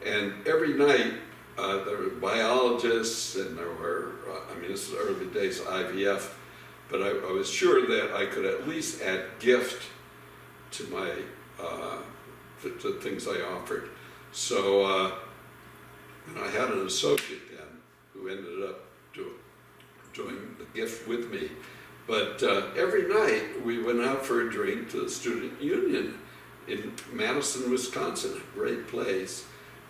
and every night there were biologists, and there were, this is early days of IVF, but I was sure that I could at least add gift to my, to things I offered. So, and I had an associate then who ended up doing the gift with me. But every night we went out for a drink to the Student Union in Madison, Wisconsin, a great place.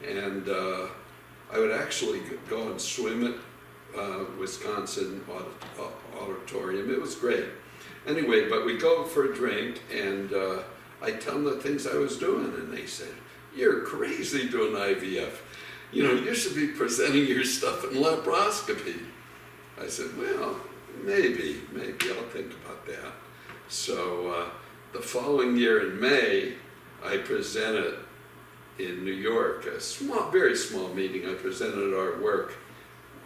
And I would actually go and swim at Wisconsin Auditorium. It was great. Anyway, but we go for a drink, and I tell them the things I was doing, and they said, "You're crazy doing IVF. You know, you should be presenting your stuff in laparoscopy." I said, "Well, maybe I'll think about that." So the following year in May, I presented in New York, a small, very small meeting. I presented our work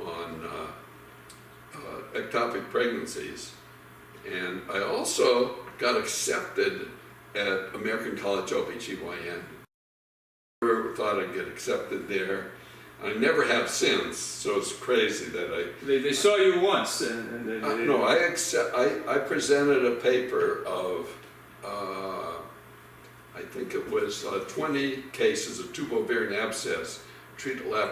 on ectopic pregnancies. And I also got accepted at American College OBGYN. Never thought I'd get accepted there. I never have since, so it's crazy that They saw you once, and then they no, I presented a paper of, I think it was 20 cases of tubovarian abscess treated by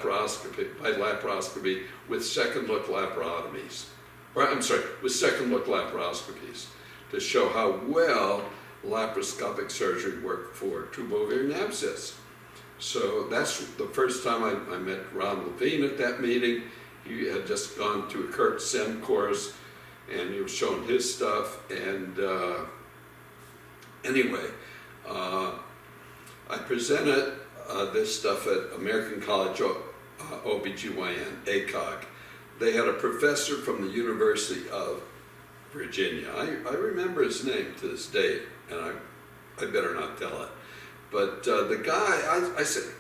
laparoscopy with second look laparotomies. Or, I'm sorry, with second look laparoscopies to show how well laparoscopic surgery worked for tubovarian abscess. So that's the first time I met Ron Levine at that meeting. He had just gone to a Kurt Sem course and he was showing his stuff. And anyway, I presented this stuff at American College OBGYN, ACOG. They had a professor from the University of Virginia. I remember his name to this day, and I better not tell it. But the guy, I said,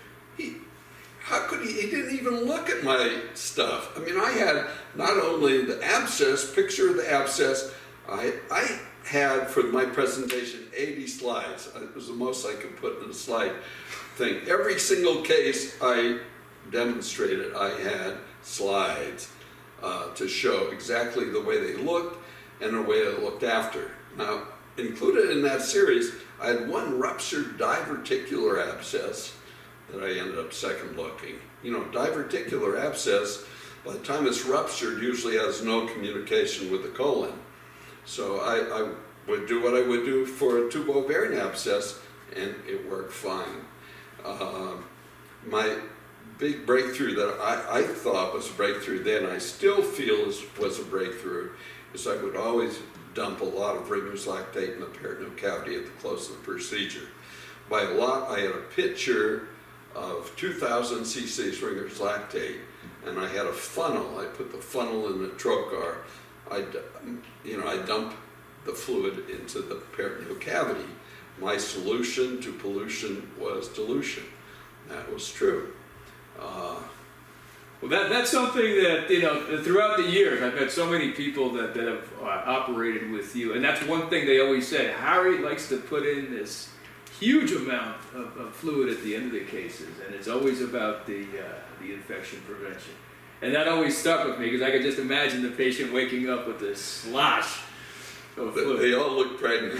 how could he didn't even look at my stuff. I mean, I had not only the abscess, picture of the abscess, I had for my presentation 80 slides. It was the most I could put in a slide thing. Every single case I demonstrated, I had slides to show exactly the way they looked and the way they looked after. Now, included in that series, I had one ruptured diverticular abscess that I ended up second looking. You know, diverticular abscess, by the time it's ruptured, usually has no communication with the colon. So I would do what I would do for a tubovarian abscess, and it worked fine. My big breakthrough that I thought was a breakthrough then, I still feel was a breakthrough, is I would always dump a lot of Ringer's lactate in the peritoneal cavity at the close of the procedure. By a lot, I had a pitcher of 2,000 cc's Ringer's lactate, and I had a funnel. I put the funnel in the trocar. I dump the fluid into the peritoneal cavity. My solution to pollution was dilution. That was true. Well, that's something that, you know, throughout the years, I've had so many people that have operated with you, and that's one thing they always say. Harry likes to put in this huge amount of fluid at the end of the cases, and it's always about the infection prevention. And that always stuck with me, because I could just imagine the patient waking up with this slosh of fluid. They all look pregnant.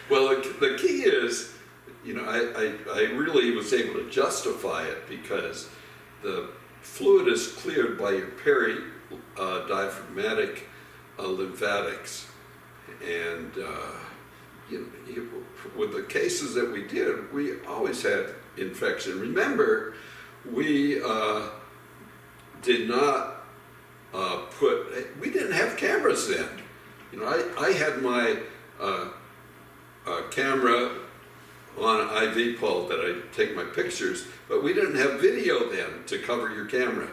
Well, the key is, you know, I really was able to justify it because the fluid is cleared by your diaphragmatic lymphatics. And with the cases that we did, we always had infection. Remember, we did not we didn't have cameras then. You know, I had my camera on an IV pole that I take my pictures, but we didn't have video then to cover your camera.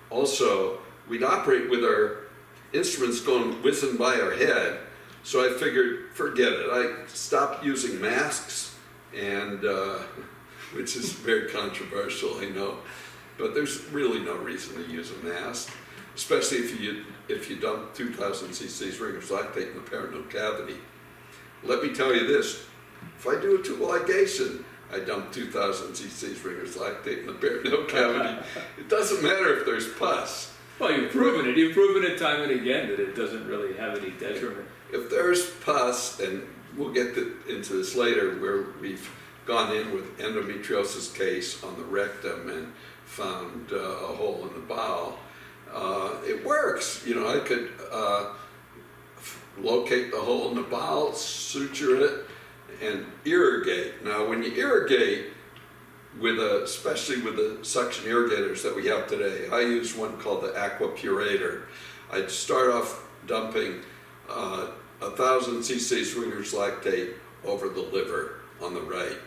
Also, we'd operate with our instruments going whizzing by our head, so I figured, forget it. I stopped using masks, and which is very controversial, I know, but there's really no reason to use a mask, especially if you dump 2,000 cc's Ringer's lactate in the peritoneal cavity. Let me tell you this. If I do a tubal ligation, I dump 2,000 cc's Ringer's lactate in the peritoneal cavity. It doesn't matter if there's pus. Well, you've proven it. You've proven it time and again that it doesn't really have any detriment. If there's pus, and we'll get into this later, where we've gone in with endometriosis case on the rectum and found a hole in the bowel, it works. You know, I could locate the hole in the bowel, suture it, and irrigate. Now, when you irrigate, especially with the suction irrigators that we have today, I use one called the Aquapurator. I'd start off dumping 1,000 cc's Ringer's lactate over the liver on the right.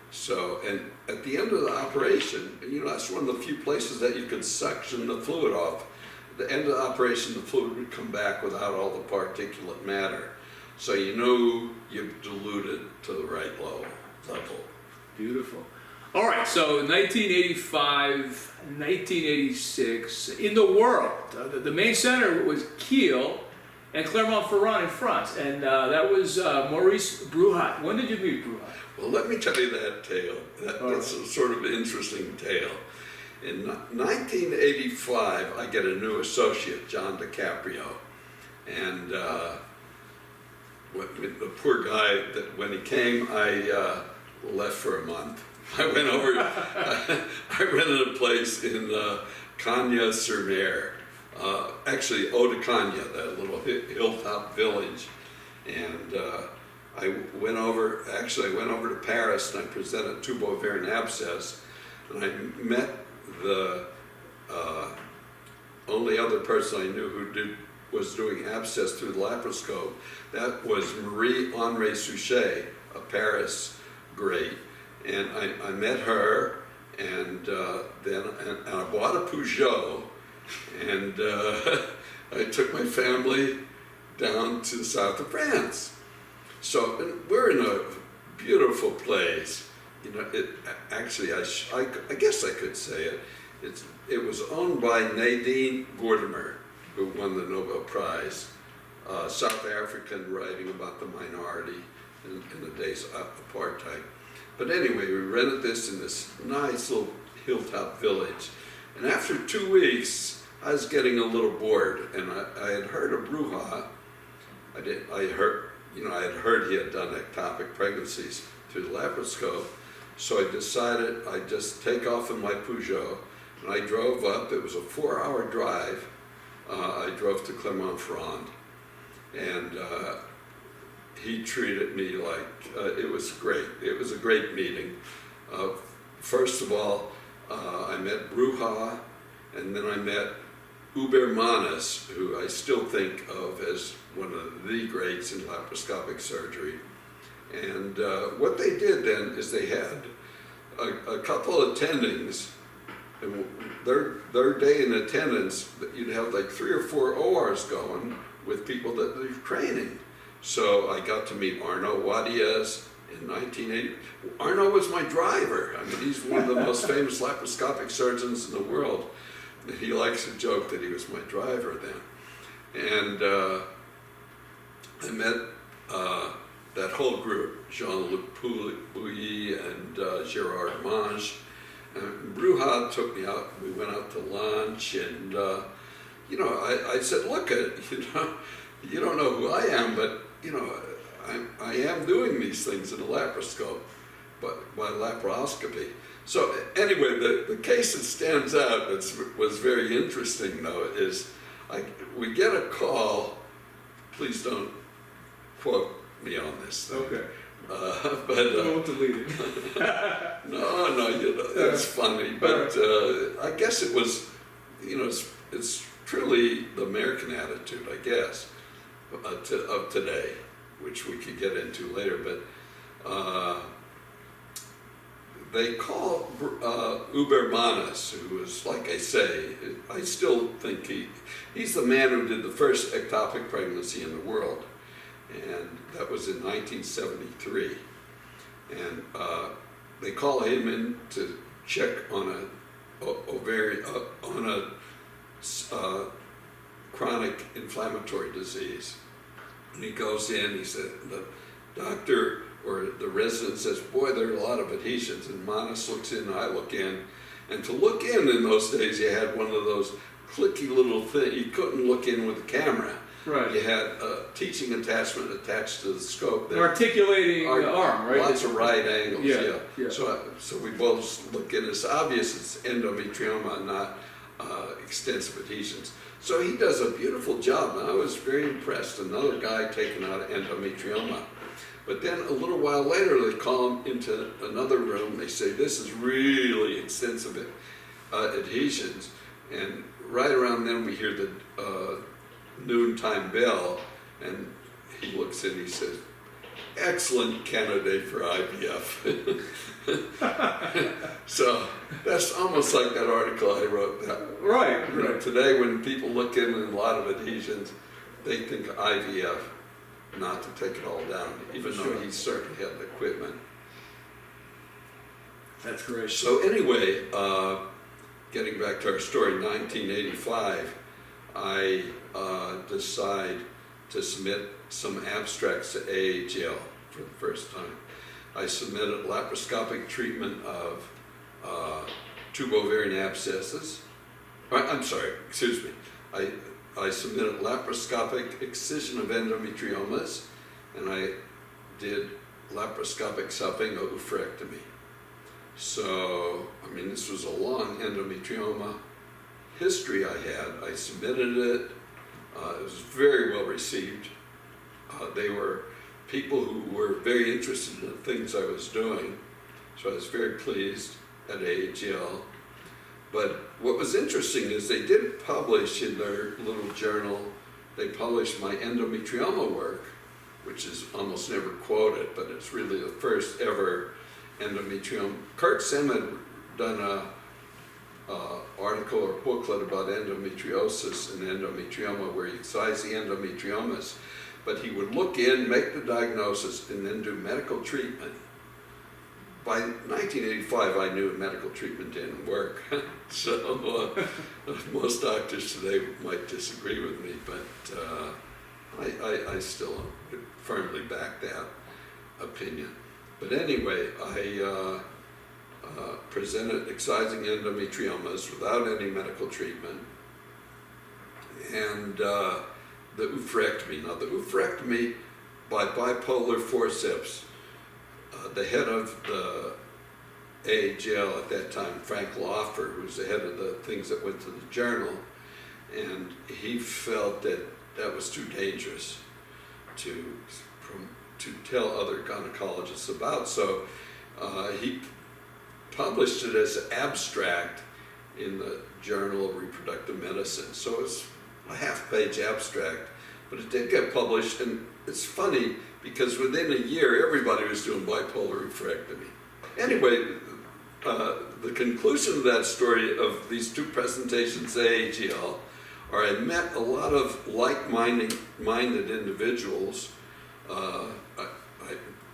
So, and at the end of the operation, you know, that's one of the few places that you could suction the fluid off. At the end of the operation, the fluid would come back without all the particulate matter. so you know you've diluted to the right level. Beautiful. All right, so 1985, 1986, in the world, the main center was Kiel and Clermont-Ferrand in France, and that was Maurice Bruhat. When did you meet Bruhat? Well, let me tell you that tale. That's a sort of interesting tale. In 1985, I get a new associate, John DiCaprio, and the poor guy, that when he came, I left for a month. I went over, I rented a place in Cagnes-sur-Mer, actually Eau de Cagnes, that little hilltop village, and I went over to Paris and I presented tubo-ovarian abscess, and I met the only other person I knew who was doing abscess through the laparoscope. That was Marie-Henri Suchet, a Paris great. And I met her, and then I bought a Peugeot, and I took my family down to the south of France. So we're in a beautiful place. You know, actually, I guess I could say it. It was owned by Nadine Gordimer, who won the Nobel Prize, South African, writing about the minority in the days of apartheid. But anyway, we rented this in this nice little hilltop village. And after 2 weeks, I was getting a little bored, and I had heard of Bruhat. I had heard he had done ectopic pregnancies through the laparoscope. So I decided I'd just take off in my Peugeot, and I drove up. It was a 4-hour drive. I drove to Clermont-Ferrand, and he treated me like, it was great. It was a great meeting. First of all, I met Bruhat, and then I met Hubert Manis, who I still think of as one of the greats in laparoscopic surgery. And what they did then is they had a couple of attendings, and their day in attendance, you'd have like 3 or 4 ORs going with people that they're training. So I got to meet Arnaud Wadiez in 1980. Arnaud was my driver. I mean, he's one of the most famous laparoscopic surgeons in the world. He likes to joke that he was my driver then. And I met that whole group, Jean-Luc Pouilly and Gérard Mange. And Bruhat took me out. We went out to lunch, and you know, I said, look, you don't know who I am, but you know, I am doing these things in the laparoscope, but by laparoscopy. So anyway, the case that stands out that was very interesting, though, is we get a call. Please don't quote me on this thing. Okay. But Don't delete it. no, you know, it's funny, but I guess it was, you know, it's truly the American attitude, I guess, of today, which we could get into later. But they call Hubert Manis, who is, like I say, I still think he's the man who did the first ectopic pregnancy in the world. And that was in 1973. And they call him in to check on a chronic inflammatory disease. And he goes in, he said, the doctor or the resident says, boy, there are a lot of adhesions. And Manis looks in, I look in. And to look in those days, you had one of those clicky little things. You couldn't look in with the camera. Right. You had a teaching attachment attached to the scope. An articulating arm, right? Lots of right angles, yeah. So we both look in. It's obvious it's endometrioma, not extensive adhesions. So he does a beautiful job, and I was very impressed. Another guy taking out endometrioma. But then a little while later, they call him into another room. They say, this is really extensive adhesions. And right around then, we hear the noontime bell, and he looks in, he says, excellent candidate for IVF. So that's almost like that article I wrote. Right. You know, today when people look in a lot of adhesions, they think IVF. not to take it all down, even though he certainly had the equipment. That's great. So anyway, getting back to our story, 1985, I decide to submit some abstracts to AAGL for the first time. I submitted laparoscopic treatment of tube ovarian abscesses. I'm sorry, excuse me. I submitted laparoscopic excision of endometriomas, and I did laparoscopic salpingo-oophorectomy. So, I mean, this was a long endometrioma history I had. I submitted it. It was very well received. They were people who were very interested in the things I was doing, so I was very pleased at AAGL. But what was interesting is they did publish in their little journal, they published my endometrioma work, which is almost never quoted, but it's really the first ever endometrioma. Kurt Sim had done a article or booklet about endometriosis and endometrioma where he'd size the endometriomas, but he would look in, make the diagnosis, and then do medical treatment. By 1985, I knew medical treatment didn't work. So most doctors today might disagree with me, but I still firmly back that opinion. But anyway, I presented excising endometriomas without any medical treatment, and the oophorectomy. Now, the oophorectomy by bipolar forceps, the head of the AAGL at that time, Frank Laufer, who was the head of the things that went to the journal, and he felt that that was too dangerous to tell other gynecologists about. So he published it as an abstract in the Journal of Reproductive Medicine. So it's a half-page abstract, but it did get published, and it's funny because within a year, everybody was doing bipolar oophorectomy. Anyway, the conclusion of that story of these two presentations at AAGL are I met a lot of like-minded individuals. I'm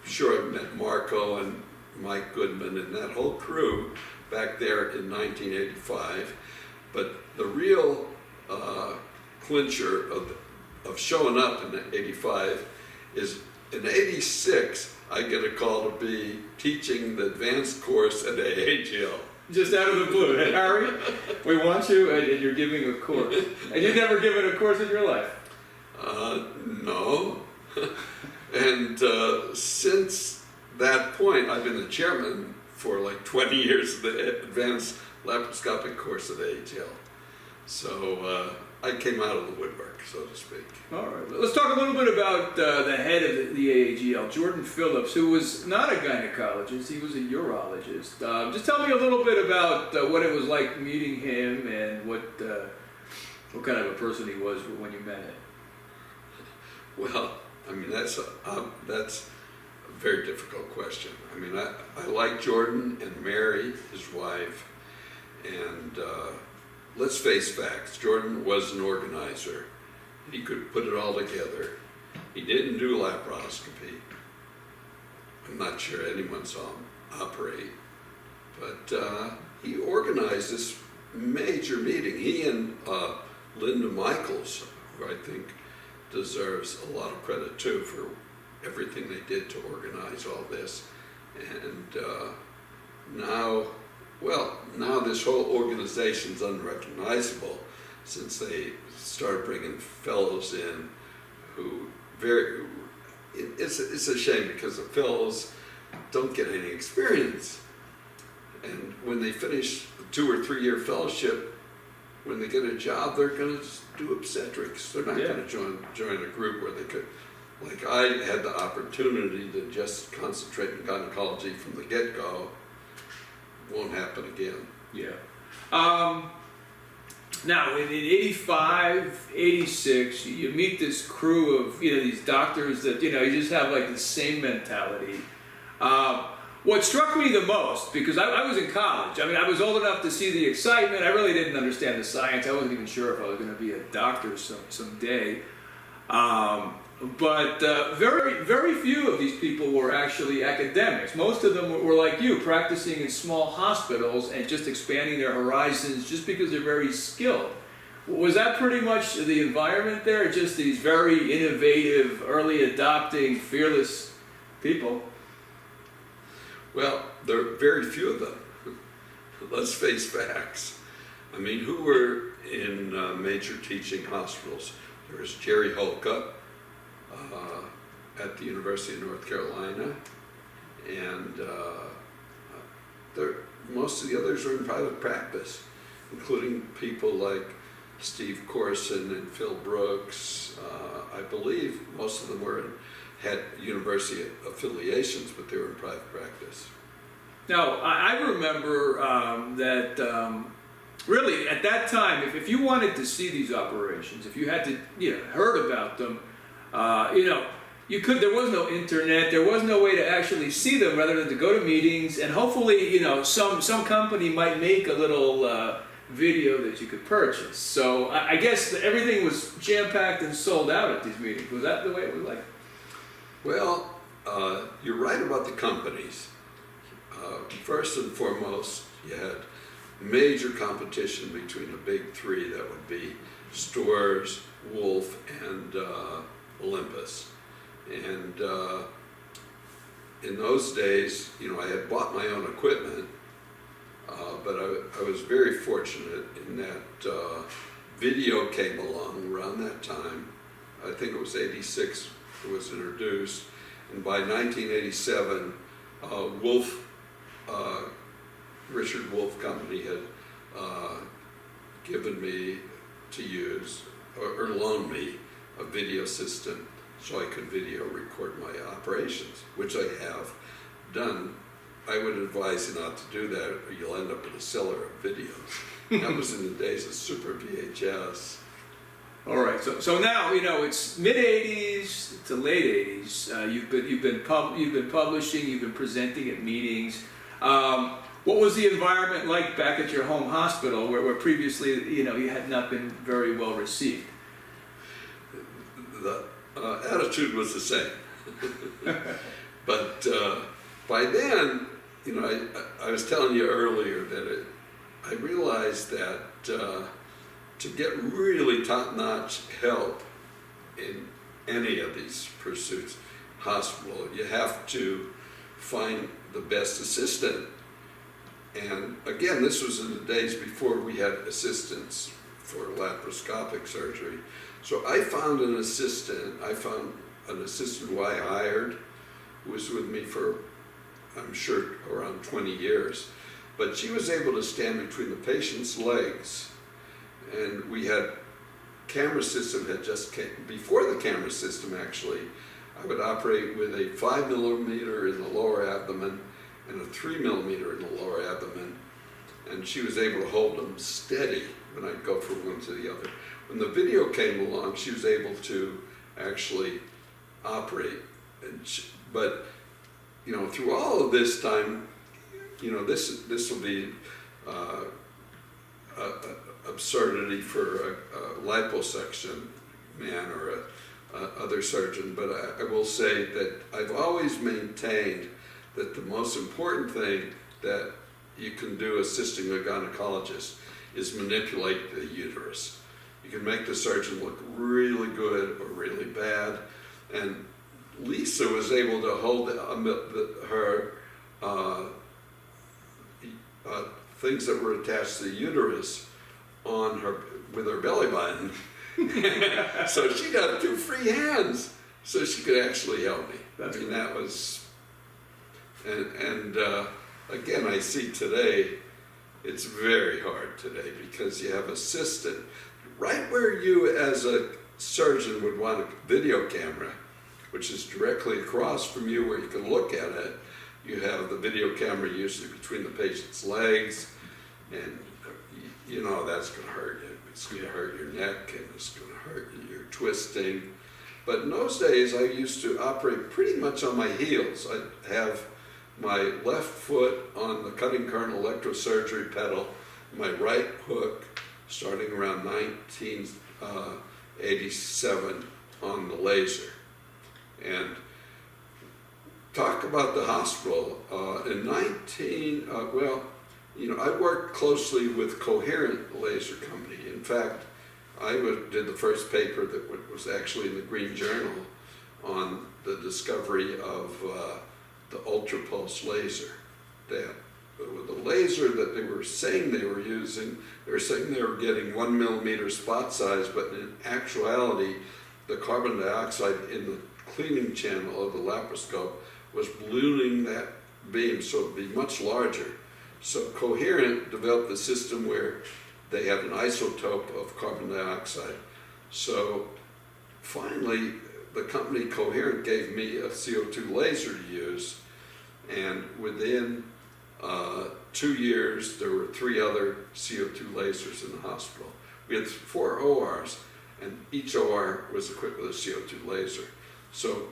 sure I met Marco and Mike Goodman and that whole crew back there in 1985. But the real clincher of showing up in 85 is in 86, I get a call to be teaching the advanced course at AAGL. Just out of the blue. Hey, Harry, we want you, and you're giving a course. And you've never given a course in your life? No. And since that point, I've been the chairman for like 20 years of the advanced laparoscopic course at AAGL. So I came out of the woodwork, so to speak. All right. Let's talk a little bit about the head of the AAGL, Jordan Phillips, who was not a gynecologist, he was a urologist. Just tell me a little bit about what it was like meeting him and what kind of a person he was when you met him. Well, I mean, that's a very difficult question. I mean, I like Jordan and Mary, his wife, and let's face facts. Jordan was an organizer. He could put it all together. He didn't do laparoscopy. I'm not sure anyone saw him operate, but he organized this major meeting. He and Linda Michaels, who I think deserves a lot of credit too for everything they did to organize all this. And now this whole organization's unrecognizable since they started bringing fellows in who it's a shame because the fellows don't get any experience. And when they finish the 2 or 3 year fellowship, when they get a job, they're going to do obstetrics. They're not going to join a group where they could, like I had the opportunity to just concentrate in gynecology from the get-go. Won't happen again. Yeah. Now, in 85, 86, you meet this crew of, these doctors that, you just have like the same mentality. What struck me the most, because I was in college, I mean, I was old enough to see the excitement. I really didn't understand the science. I wasn't even sure if I was going to be a doctor someday. But very few of these people were actually academics. Most of them were like you, practicing in small hospitals and just expanding their horizons just because they're very skilled. Was that pretty much the environment there? Just these very innovative, early adopting, fearless people? Well, there are very few of them. Let's face facts. I mean, who were in major teaching hospitals? There was Jerry Holcup at the University of North Carolina, and most of the others were in private practice, including people like Steve Corson and Phil Brooks. I believe most of them had university affiliations, but they were in private practice. Now, I remember that really at that time, if you wanted to see these operations, if you had to, heard about them, there was no internet, there was no way to actually see them rather than to go to meetings, and hopefully, some company might make a little video that you could purchase. So I guess everything was jam-packed and sold out at these meetings. Was that the way it was like? Well, you're right about the companies. First and foremost, you had major competition between the big three. That would be Storrs, Wolf, and Olympus. And in those days, I had bought my own equipment, but I was very fortunate in that video came along around that time. I think it was 86 it was introduced, and by 1987, Richard Wolf Company had given me to use or loaned me a video system so I could video record my operations, which I have done. I would advise you not to do that or you'll end up with a cellar of videos. That was in the days of Super VHS. All right, so now it's mid '80s to late '80s. You've been publishing, you've been presenting at meetings. What was the environment like back at your home hospital, where previously you had not been very well received? The attitude was the same, but by then, I was telling you earlier that I realized that. To get really top-notch help in any of these pursuits, hospital, you have to find the best assistant. And again, this was in the days before we had assistants for laparoscopic surgery. So I found an assistant who I hired, who was with me for, I'm sure, around 20 years. But she was able to stand between the patient's legs. And we had camera system had just came. Before the camera system, actually, I would operate with a 5mm in the lower abdomen and a 3mm in the lower abdomen. And she was able to hold them steady when I'd go from one to the other. When the video came along, she was able to actually operate. But through all of this time, this will be absurdity for a liposuction man or a other surgeon, but I will say that I've always maintained that the most important thing that you can do assisting a gynecologist is manipulate the uterus. You can make the surgeon look really good or really bad, and Lisa was able to hold her things that were attached to the uterus on her with her belly button. So she got 2 free hands, so she could actually help me. That was, and again, I see today, it's very hard today because you have assistant right where you as a surgeon would want a video camera, which is directly across from you where you can look at it. You have the video camera usually between the patient's legs, and that's going to hurt you. It's going to hurt your neck, and it's going to hurt you. You're twisting. But in those days, I used to operate pretty much on my heels. I'd have my left foot on the cutting current electrosurgery pedal, my right hook, starting around 1987 on the laser. And talk about the hospital. I worked closely with Coherent Laser Company. In fact, did the first paper that was actually in the Green Journal on the discovery of the ultrapulse laser. That the laser that they were saying they were using, they were saying they were getting 1 millimeter spot size, but in actuality, the carbon dioxide in the cleaning channel of the laparoscope was ballooning that beam so it would be much larger. So Coherent developed a system where they have an isotope of carbon dioxide. So finally, the company Coherent gave me a CO2 laser to use, and within 2 years, there were 3 other CO2 lasers in the hospital. We had 4 ORs, and each OR was equipped with a CO2 laser. So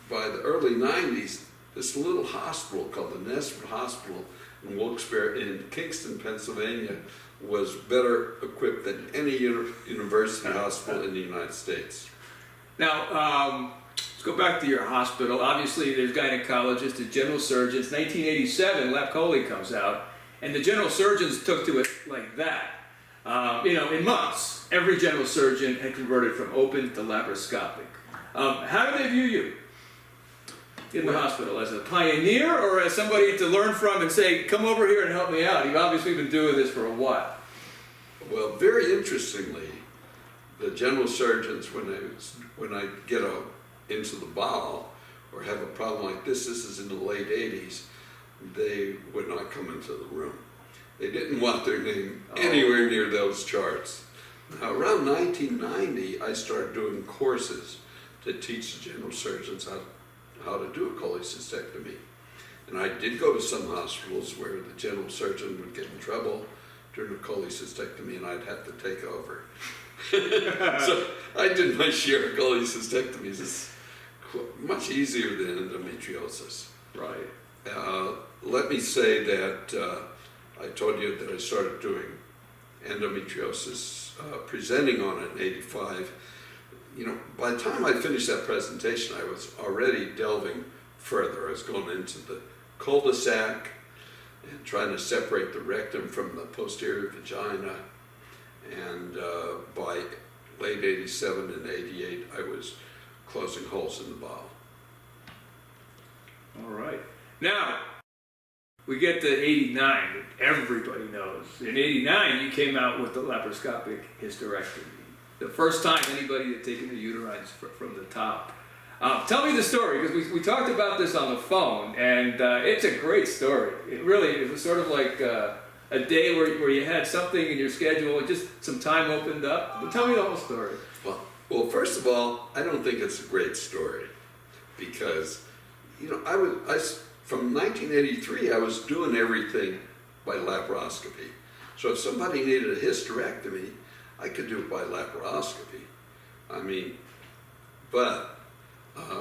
by the early 90s, this little hospital called the Nesbitt Hospital in Wilkes-Barre in Kingston, Pennsylvania, was better equipped than any university hospital in the United States. Now, let's go back to your hospital. Obviously, there's gynecologists, the general surgeons. 1987, Lapcoli comes out, and the general surgeons took to it like that. In months, every general surgeon had converted from open to laparoscopic. How do they view you in the hospital? As a pioneer or as somebody to learn from and say, come over here and help me out? You've obviously been doing this for a while. Well, very interestingly, the general surgeons, when I get into the bowel or have a problem like this is in the late 80s, they would not come into the room. They didn't want their name anywhere near those charts. Now, around 1990, I started doing courses to teach the general surgeons how to do a cholecystectomy. And I did go to some hospitals where the general surgeon would get in trouble during a cholecystectomy and I'd have to take over. So I did my share of cholecystectomies. It's much easier than endometriosis. Right. Let me say that I told you that I started doing endometriosis, presenting on it in '85. By the time I finished that presentation, I was already delving further. I was going into the cul-de-sac and trying to separate the rectum from the posterior vagina. And by late 87 and 88, I was closing holes in the bowel. All right. Now, we get to 89, that everybody knows. In 89, you came out with the laparoscopic hysterectomy. The first time anybody had taken the uterines from the top. Tell me the story, because we talked about this on the phone, and it's a great story. It was sort of like a day where you had something in your schedule, just some time opened up. But tell me the whole story. Well, first of all, I don't think it's a great story, because from 1983, I was doing everything by laparoscopy. So if somebody needed a hysterectomy, I could do it by laparoscopy. But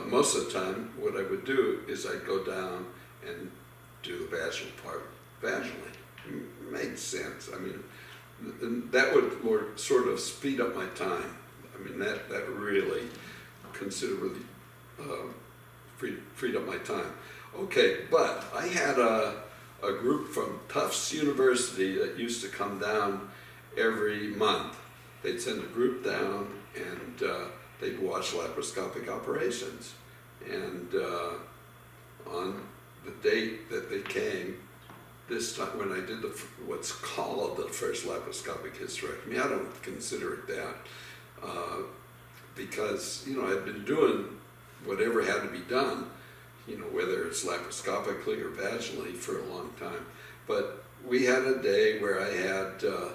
most of the time, what I would do is I'd go down and do the vaginal part vaginally. It made sense. That would sort of speed up my time. That really considerably freed up my time. Okay, but I had a group from Tufts University that used to come down every month. They'd send a group down and they'd watch laparoscopic operations. And on the date that they came, this time when I did what's called the first laparoscopic hysterectomy, I don't consider it that, because I'd been doing whatever had to be done, whether it's laparoscopically or vaginally for a long time. But we had a day where I had a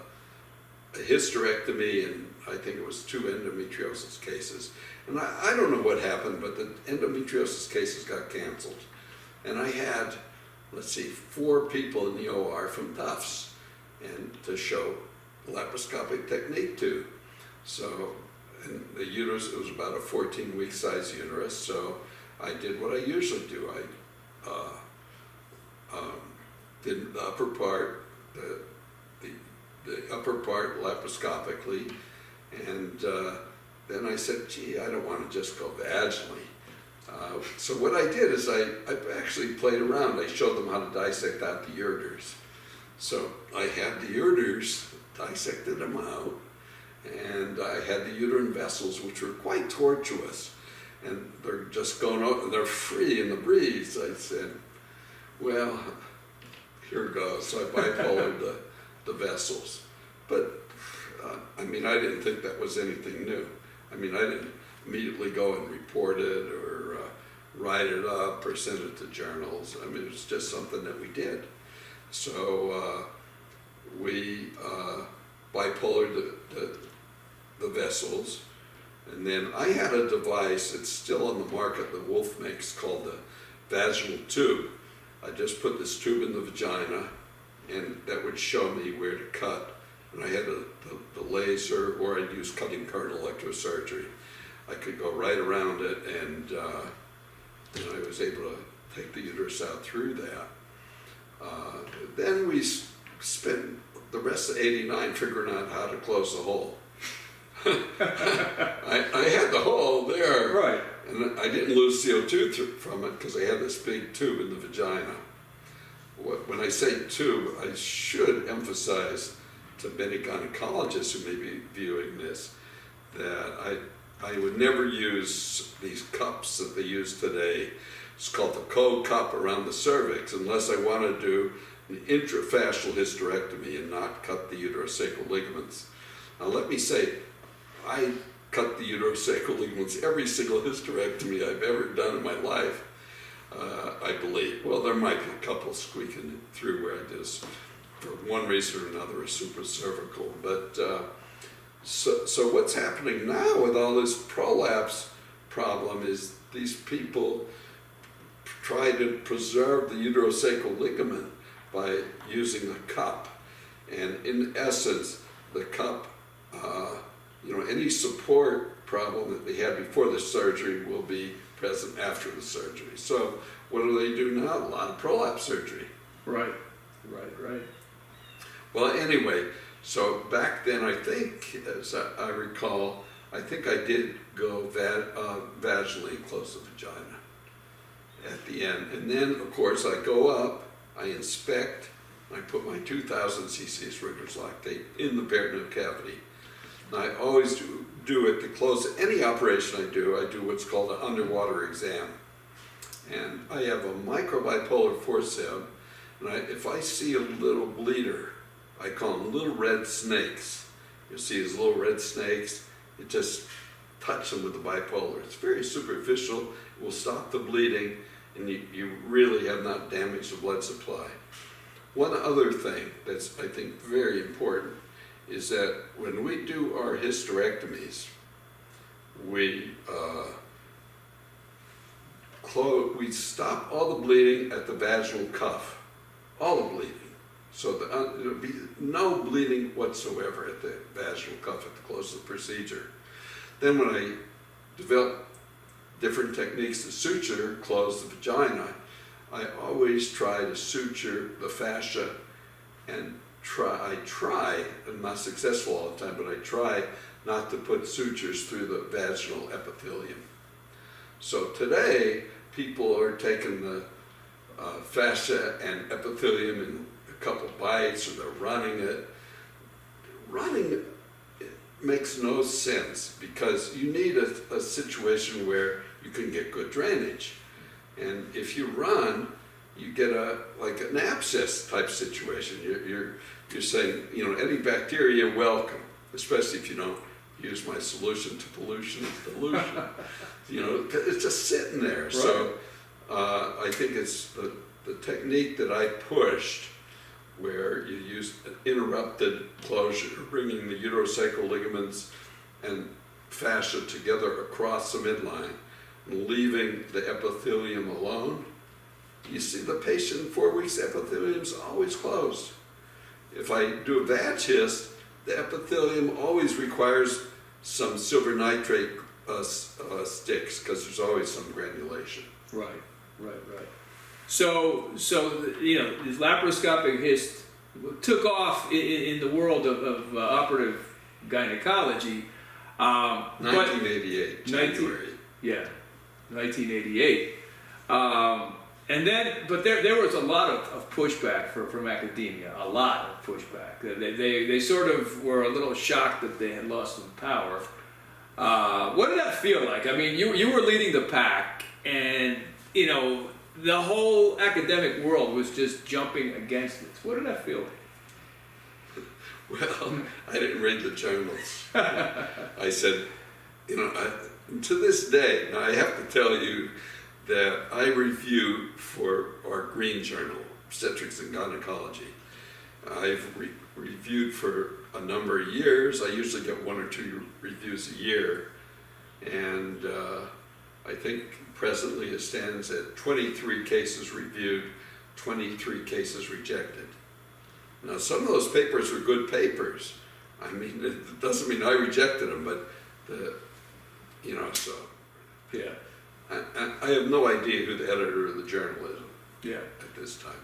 hysterectomy, and I think it was 2 endometriosis cases. And I don't know what happened, but the endometriosis cases got canceled. And I had, 4 people in the OR from Tufts, and to show laparoscopic technique to. So, and the uterus, it was about a 14-week size uterus, so I did what I usually do. I did the upper part, the upper part laparoscopically, and then I said, gee, I don't want to just go vaginally. So what I did is I actually played around. I showed them how to dissect out the ureters. So I had the ureters, dissected them out, and I had the uterine vessels, which were quite tortuous. And they're just going out, they're free in the breeze. I said, well, here goes. So I bipolared the vessels. But, I mean, I didn't think that was anything new. I mean, I didn't immediately go and report it or write it up or send it to journals. I mean, it was just something that we did. So we bipolared the vessels. And then I had a device, it's still on the market, that Wolf makes, called the vaginal tube. I just put this tube in the vagina, and that would show me where to cut. And I had the laser, or I'd use cutting current electrosurgery. I could go right around it, and I was able to take the uterus out through that. Then we spent the rest of '89 figuring out how to close the hole. I had the hole there, Right. and I didn't lose CO2 from it because I had this big tube in the vagina. When I say tube, I should emphasize to many gynecologists who may be viewing this that I would never use these cups that they use today. It's called the Code cup around the cervix, unless I want to do an intrafascial hysterectomy and not cut the uterosacral ligaments. Now let me say, I cut the uterosacral ligaments every single hysterectomy I've ever done in my life, I believe. Well, there might be a couple squeaking through where I just, for one reason or another, a supracervical. But so what's happening now with all this prolapse problem is these people try to preserve the uterosacral ligament by using the cup. And in essence, the cup, any support problem that they had before the surgery will be present after the surgery. So what do they do now? A lot of prolapse surgery. Right. Well, anyway, so back then I think, as I recall, I think I did go vaginally and close the vagina at the end. And then, of course, I go up, I inspect, I put my 2,000 cc's rigorous lactate in the peritoneal cavity. And I always do it to close any operation I do what's called an underwater exam. And I have a microbipolar forceps, and if I see a little bleeder, I call them little red snakes. You see these little red snakes, you just touch them with the bipolar. It's very superficial, it will stop the bleeding, and you really have not damaged the blood supply. One other thing that's, I think, very important is that when we do our hysterectomies, we stop all the bleeding at the vaginal cuff, all the bleeding. So there'll be no bleeding whatsoever at the vaginal cuff at the close of the procedure. Then when I develop different techniques to suture, close the vagina, I always try to suture the fascia and I try, I'm not successful all the time, but I try not to put sutures through the vaginal epithelium. So today, people are taking the fascia and epithelium in a couple bites, or they're running it. Running makes no sense because you need a situation where you can get good drainage. And if you run, you get like an abscess type situation. You're saying, any bacteria welcome, especially if you don't use my solution to pollution and dilution. It's just sitting there. Right. So I think it's the technique that I pushed, where you use an interrupted closure, bringing the uterosacral ligaments and fascia together across the midline, and leaving the epithelium alone. You see the patient in 4 weeks, the epithelium is always closed. If I do a vag hyst, the epithelium always requires some silver nitrate sticks because there's always some granulation. Right. So this laparoscopic hyst took off in the world of operative gynecology. 1988, January. Yeah. 1988. And then, but there was a lot of pushback from academia, a lot of pushback. They sort of were a little shocked that they had lost some power. What did that feel like? I mean, you were leading the pack, and you know the whole academic world was just jumping against it. What did that feel like? Well, I didn't read the journals. I said, you know, to this day, now I have to tell you that I reviewed for our green journal, Obstetrics and Gynecology. I've reviewed for a number of years. I usually get 1 or 2 reviews a year. And I think presently it stands at 23 cases reviewed, 23 cases rejected. Now, some of those papers are good papers. I mean, it doesn't mean I rejected them, but you know, so. Yeah. I have no idea who the editor of the journal is. Yeah. At this time.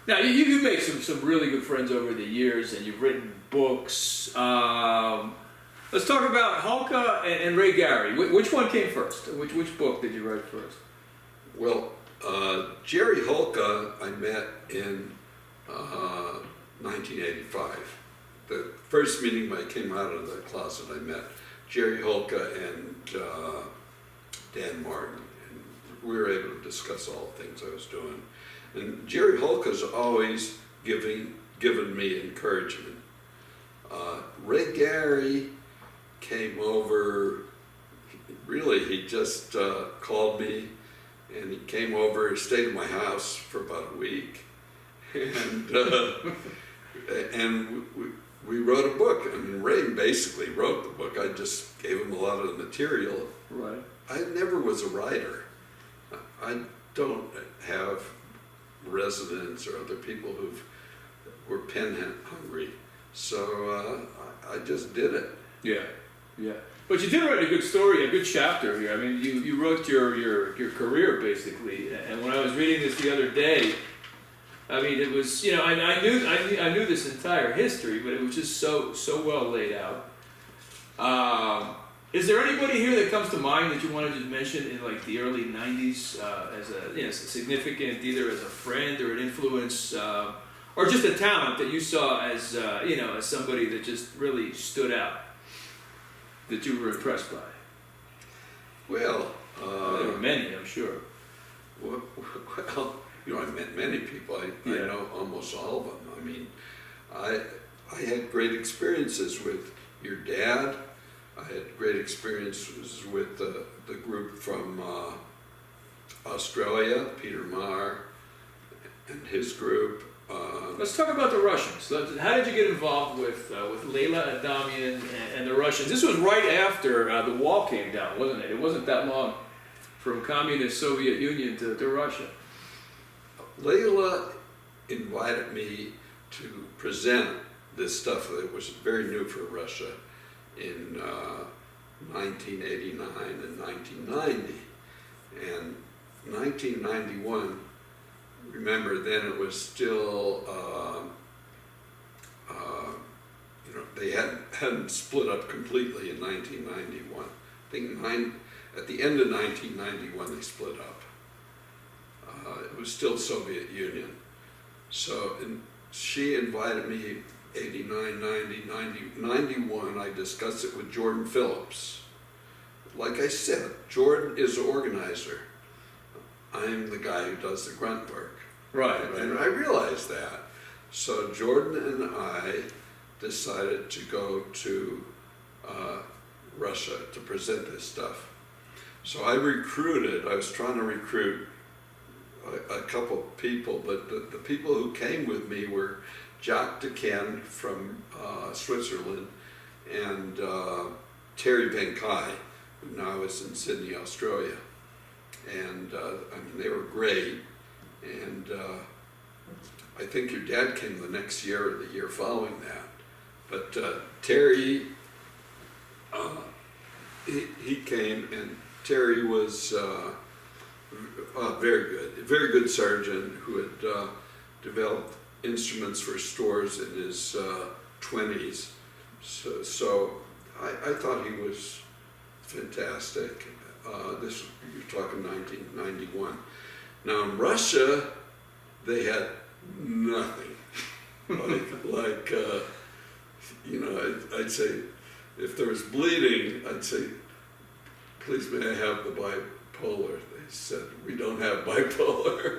Now, you've made some really good friends over the years, and you've written books. Let's talk about Hulka and Ray Gary. Which one came first? Which book did you write first? Well, Jerry Hulka I met in 1985. The first meeting I came out of the closet, I met Jerry Hulka and Dan Martin. And we were able to discuss all the things I was doing. And Jerry Hulka's always given me encouragement. Ray Gary came over, really he just called me, and he came over, stayed at my house for about a week, and we wrote a book. I mean, Ray basically wrote the book. I just gave him a lot of the material. Right. I never was a writer. I don't have residents or other people who were pen hungry, so I just did it. Yeah, yeah. But you did write a good story, a good chapter here. I mean, you wrote your career basically, and when I was reading this the other day, I mean, it was, you know, I knew this entire history, but it was just so well laid out. Is there anybody here that comes to mind that you want to just mention in like the early '90s as a significant, either as a friend or an influence, or just a talent that you saw as as somebody that just really stood out, that you were impressed by? Well, there were many, I'm sure. Well, you know, I met many people. I know almost all of them. I mean, I had great experiences with your dad. I had great experiences with the group from Australia, Peter Marr and his group. Let's talk about the Russians. How did you get involved with Leila Adamian and the Russians? This was right after the wall came down, wasn't it? It wasn't that long from communist Soviet Union to Russia. Leila invited me to present this stuff that was very new for Russia in 1989 and 1990. And 1991, remember then it was still, they hadn't split up completely in 1991. I think at the end of 1991 they split up. It was still Soviet Union. So she invited me 89, 90, 91, I discussed it with Jordan Phillips. Like I said, Jordan is the organizer. I'm the guy who does the grunt work. Right. And I realized that. So Jordan and I decided to go to Russia to present this stuff. So I was trying to recruit a couple people, but the people who came with me were Jacques Dequesne from Switzerland and Terry Benkai, who now is in Sydney, Australia. And I mean, they were great. And I think your dad came the next year or the year following that. But Terry, he came, and Terry was very good surgeon who had developed instruments for stores in his 20s. So I thought he was fantastic. This, you're talking 1991. Now in Russia, they had nothing. I'd say, if there was bleeding, I'd say, please may I have the bipolar? They said, we don't have bipolar.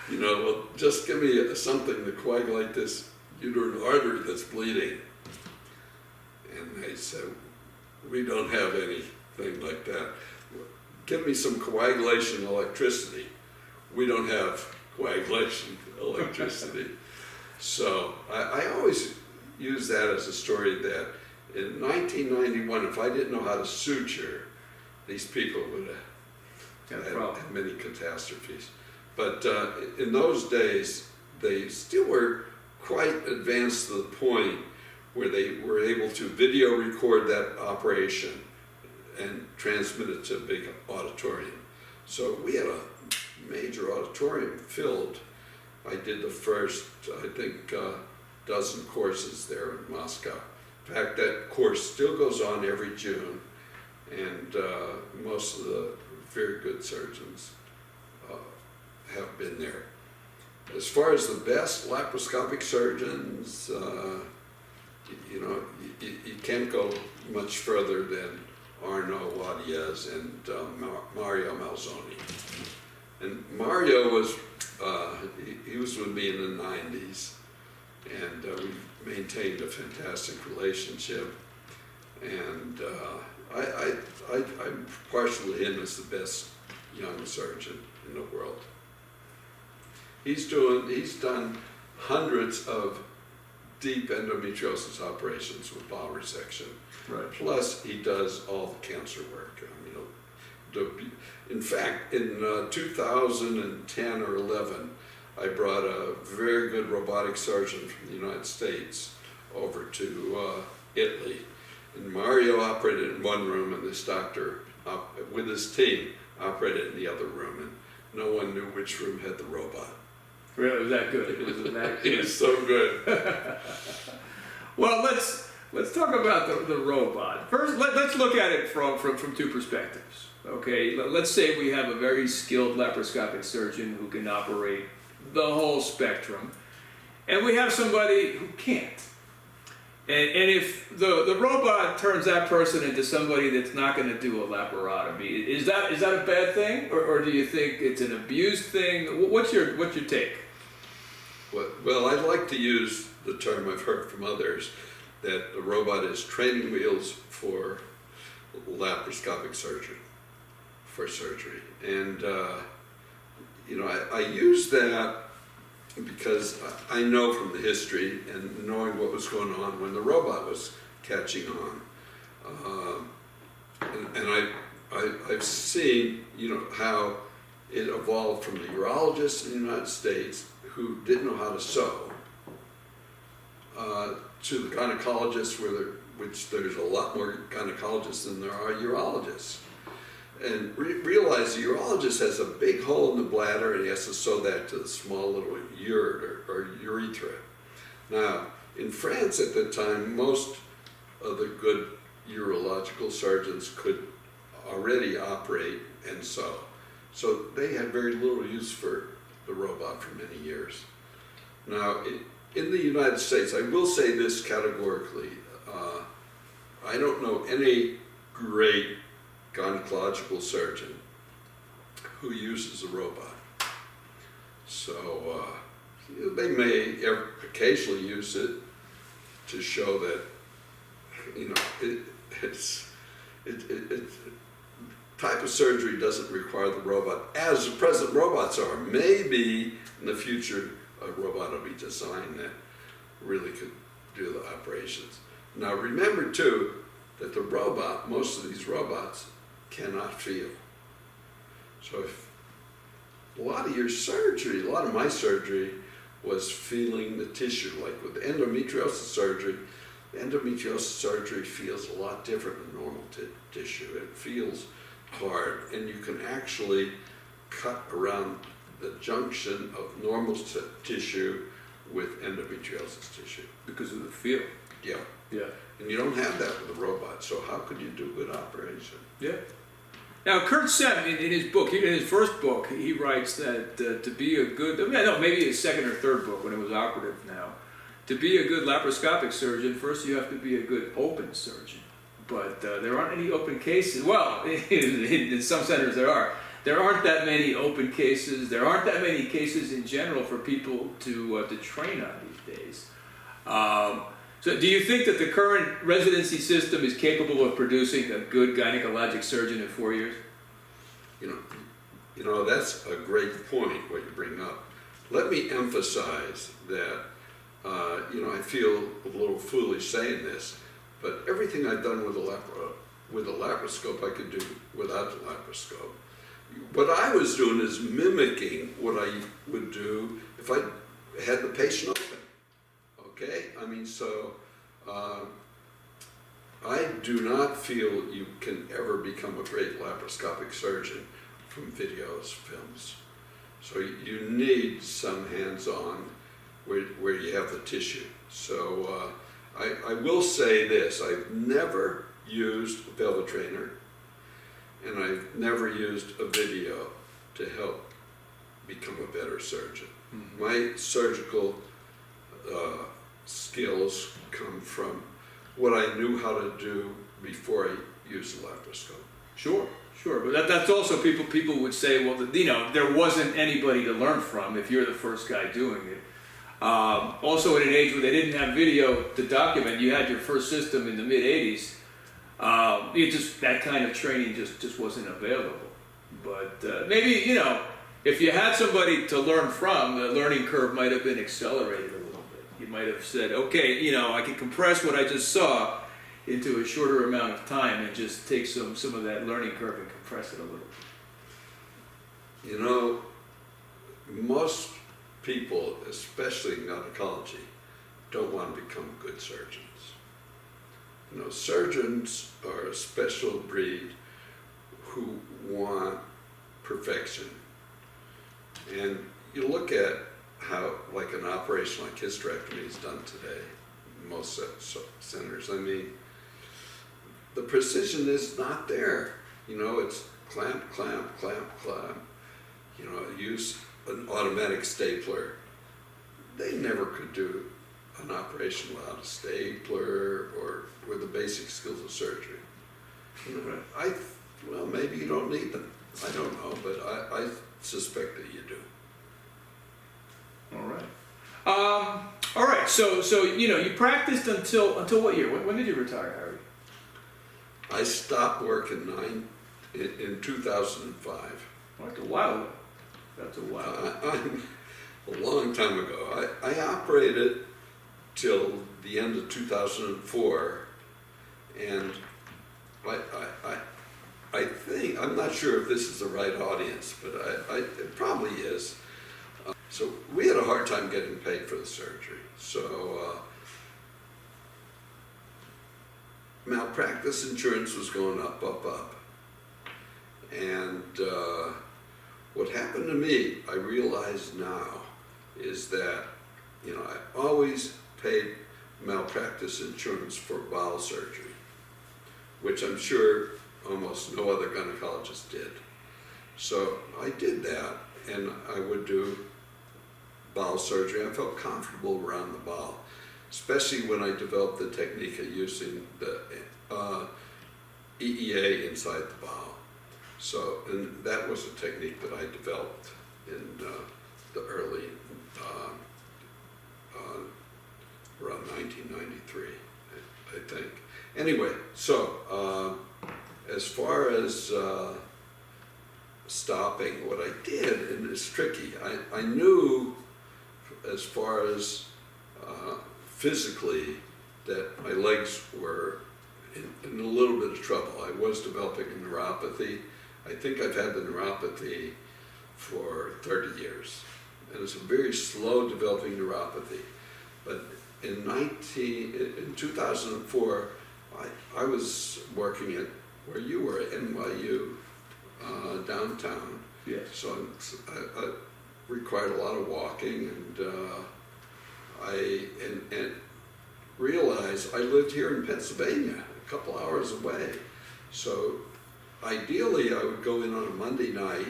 Well, just give me something to coagulate this uterine artery that's bleeding. And they said, we don't have anything like that. Give me some coagulation electricity. We don't have coagulation electricity. So I always use that as a story that in 1991, if I didn't know how to suture, these people would have had many catastrophes. But in those days, they still were quite advanced to the point where they were able to video record that operation and transmit it to a big auditorium. So we had a major auditorium filled. I did the first, I think, dozen courses there in Moscow. In fact, that course still goes on every June, and most of the very good surgeons have been there. As far as the best laparoscopic surgeons, you can't go much further than Arno Wadiez and Mario Malzoni. And Mario was, he was with me in the 90s, and we maintained a fantastic relationship. And I'm partial to him as the best young surgeon in the world. He's done hundreds of deep endometriosis operations with bowel resection. Right. Plus, he does all the cancer work. In fact, in 2010 or 11, I brought a very good robotic surgeon from the United States over to Italy. And Mario operated in one room, and this doctor, with his team, operated in the other room. And no one knew which room had the robot. Really, was that good? It was that good. It was so good. Well, let's talk about the robot. First, let's look at it from two perspectives. Okay, let's say we have a very skilled laparoscopic surgeon who can operate the whole spectrum, and we have somebody who can't. And if the robot turns that person into somebody that's not going to do a laparotomy, is that a bad thing, or do you think it's an abused thing? What's your take? Well, I'd like to use the term I've heard from others, that the robot is training wheels for laparoscopic surgery, And, I use that because I know from the history and knowing what was going on when the robot was catching on. And I've seen, how it evolved from the urologists in the United States who didn't know how to sew, to the gynecologists, which there's a lot more gynecologists than there are urologists. And realize the urologist has a big hole in the bladder and he has to sew that to the small little ushered or urethra. Now, in France at the time, most of the good urological surgeons could already operate and sew. So they had very little use for the robot for many years. Now, in the United States, I will say this categorically, I don't know any great gynecological surgeon who uses a robot. So they may occasionally use it to show that, it's type of surgery doesn't require the robot as the present robots are. Maybe in the future a robot will be designed that really could do the operations. Now remember too that the robot, most of these robots, cannot feel. So if a lot of your surgery, a lot of my surgery was feeling the tissue, like with endometriosis surgery. Endometriosis surgery feels a lot different than normal tissue. It feels hard, and you can actually cut around the junction of normal tissue with endometriosis tissue. Because of the feel. Yeah. Yeah. And you don't have that with a robot, so how could you do good operation? Yeah. Now, Kurt Sem, in his book, in his first book, he writes that to be a good, no, maybe his second or third book when it was operative now, to be a good laparoscopic surgeon, first you have to be a good open surgeon. But there aren't any open cases. Well, in some centers there are. There aren't that many open cases. There aren't that many cases in general for people to train on these days. So do you think that the current residency system is capable of producing a good gynecologic surgeon in 4 years? You know, that's a great point, what you bring up. Let me emphasize that, I feel a little foolish saying this, but everything I've done with a laparoscope, I could do without the laparoscope. What I was doing is mimicking what I would do if I had the patient open. Okay? I mean, so I do not feel you can ever become a great laparoscopic surgeon from videos, films. So you need some hands-on where you have the tissue. So I will say this, I've never used a pelvic trainer, and I've never used a video to help become a better surgeon. Mm-hmm. My surgical skills come from what I knew how to do before I used the laparoscope. Sure, but that's also people would say, well, there wasn't anybody to learn from if you're the first guy doing it. Also, in an age where they didn't have video to document, you had your first system in the mid '80s. That kind of training just wasn't available. But maybe if you had somebody to learn from, the learning curve might have been accelerated a little bit. You might have said, okay, I can compress what I just saw into a shorter amount of time and just take some of that learning curve and compress it a little. Most people, especially in gynecology, don't want to become good surgeons. Surgeons are a special breed who want perfection. And you look at how, like an operation like hysterectomy is done today, in most centers. I mean, the precision is not there. It's clamp, clamp, clamp, clamp. Use an automatic stapler. They never could do an operation without a stapler or with the basic skills of surgery. Well, maybe you don't need them. I don't know, but I suspect that you do. All right. So you practiced until what year? When did you retire, Harry? I stopped work in 2005. That's a while ago. That's a while. A long time ago. I operated till the end of 2004, and I think, I'm not sure if this is the right audience, but it probably is. So we had a hard time getting paid for the surgery. So malpractice insurance was going up. And what happened to me, I realize now, is that, I always paid malpractice insurance for bowel surgery, which I'm sure almost no other gynecologist did. So I did that, and I would do bowel surgery. I felt comfortable around the bowel, especially when I developed the technique of using the EEA inside the bowel. So, and that was a technique that I developed in the early, around 1993, I think. Anyway, so as far as stopping, what I did, and it's tricky, I knew as far as physically that my legs were in a little bit of trouble. I was developing a neuropathy. I think I've had the neuropathy for 30 years. And it's a very slow developing neuropathy. But in 2004, I was working at where you were at NYU, downtown. Yes. So I required a lot of walking, and realize I lived here in Pennsylvania, a couple hours away. So ideally, I would go in on a Monday night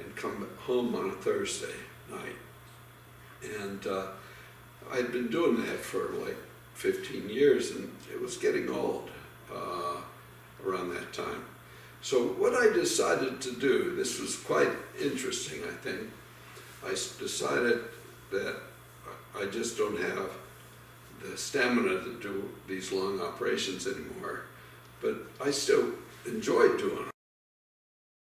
and come home on a Thursday night. And I'd been doing that for like 15 years, and it was getting old around that time. So what I decided to do, this was quite interesting, I think. I decided that I just don't have the stamina to do these long operations anymore, but I still enjoyed doing it.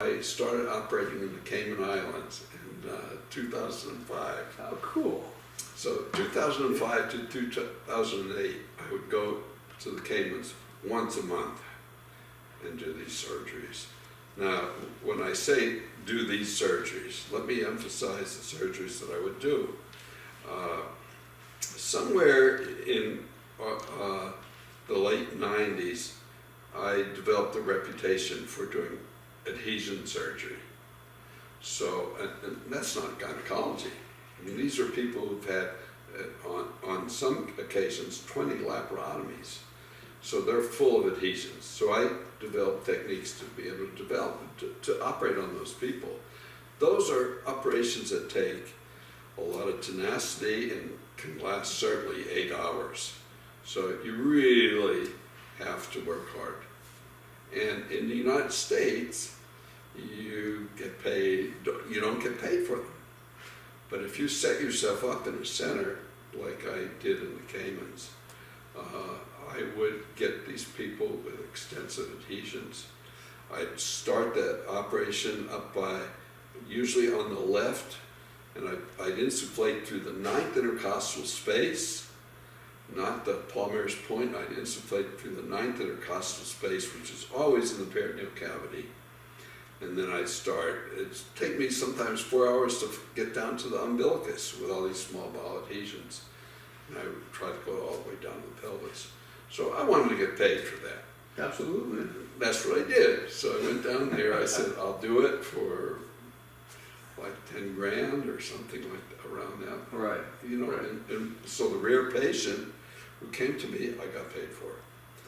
I started operating in the Cayman Islands in 2005. Oh, cool. So 2005 to 2008, I would go to the Caymans once a month and do these surgeries. Now, when I say do these surgeries, let me emphasize the surgeries that I would do. Somewhere in the late 90s, I developed a reputation for doing adhesion surgery. So, and that's not gynecology. I mean, these are people who've had, on some occasions, 20 laparotomies. So they're full of adhesions. So I developed techniques to be able to develop, to operate on those people. Those are operations that take a lot of tenacity and can last certainly 8 hours. So you really have to work hard. And in the United States, you get paid, you don't get paid for them. But if you set yourself up in a center, like I did in the Caymans, I would get these people with extensive adhesions. I'd start that operation up by, usually on the left, and I'd insufflate through the 9th intercostal space, not the palmaris point. I'd insufflate through the 9th intercostal space, which is always in the peritoneal cavity. And then I'd start, it'd take me sometimes 4 hours to get down to the umbilicus with all these small bowel adhesions. And I would try to go all the way down to the pelvis. So I wanted to get paid for that. Absolutely. And that's what I did. So I went down there, I said, I'll do it for like 10 grand or something like that, around that. Right. You know, Right. and so the rare patient who came to me, I got paid for.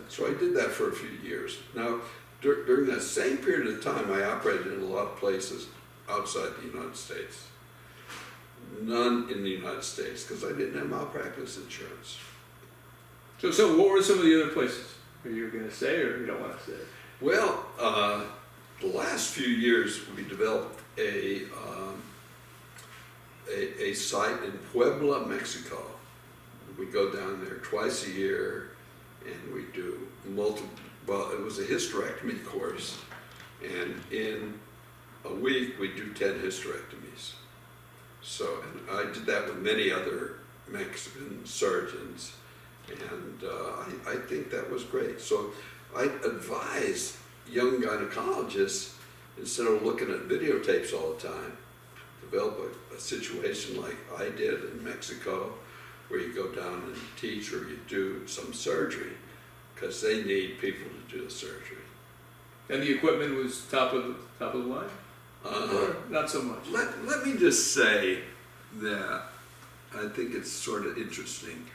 So I did that for a few years. Now, during that same period of time, I operated in a lot of places outside the United States. None in the United States, because I didn't have malpractice insurance. So what were some of the other places? Are you going to say, or you don't want to say? Well, the last few years, we developed a site in Puebla, Mexico. We go down there twice a year, and we do multiple. Well, it was a hysterectomy course, and in a week we do 10 hysterectomies. So, and I did that with many other Mexican surgeons, and I think that was great. So I advise young gynecologists, instead of looking at videotapes all the time, develop a situation like I did in Mexico, where you go down and teach or you do some surgery, because they need people to do the surgery. And the equipment was top of the line? Or not so much? Let me just say that I think it's sort of interesting.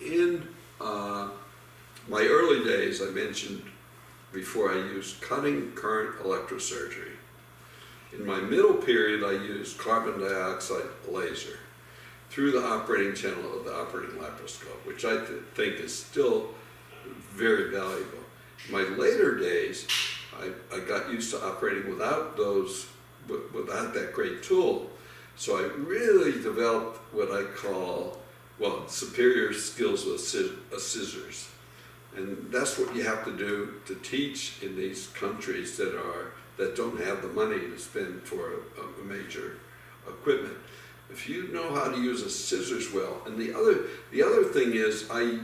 In my early days, I mentioned before, I used cutting current electrosurgery. In my middle period, I used carbon dioxide laser through the operating channel of the operating laparoscope, which I think is still very valuable. In my later days, I got used to operating without that great tool. So I really developed what I call, well, superior skills with scissors. And that's what you have to do to teach in these countries that don't have the money to spend for a major equipment. If you know how to use a scissors well, and the other thing is I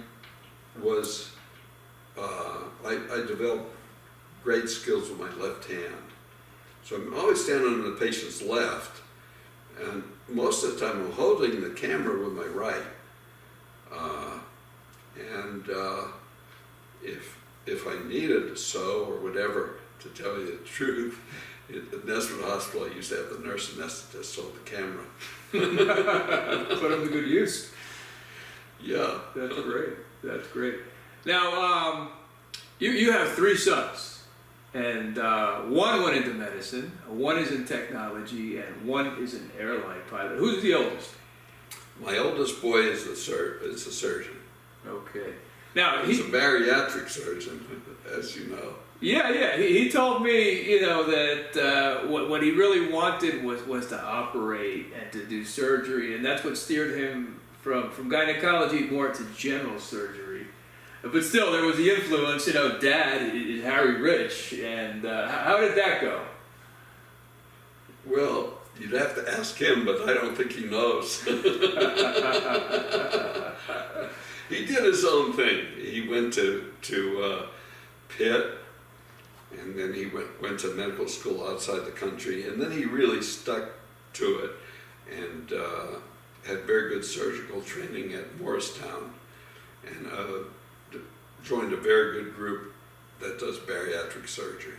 developed great skills with my left hand. So I'm always standing on the patient's left, and most of the time I'm holding the camera with my right. If I needed to sew or whatever, to tell you the truth, at Nesbitt Hospital I used to have the nurse anesthetist hold the camera. Put them to good use. Yeah. That's great. That's great. Now, you have three sons, and one went into medicine, one is in technology, and one is an airline pilot. Who's the oldest? My oldest boy is a surgeon. Okay. Now He's a bariatric surgeon, as you know. Yeah. He told me, that what he really wanted was to operate and to do surgery, and that's what steered him from gynecology more to general surgery. But still, there was the influence. Dad is Harry Rich, and how did that go? Well, you'd have to ask him, but I don't think he knows. He did his own thing. He went to Pitt, and then he went to medical school outside the country, and then he really stuck to it, and had very good surgical training at Morristown, and joined a very good group that does bariatric surgery.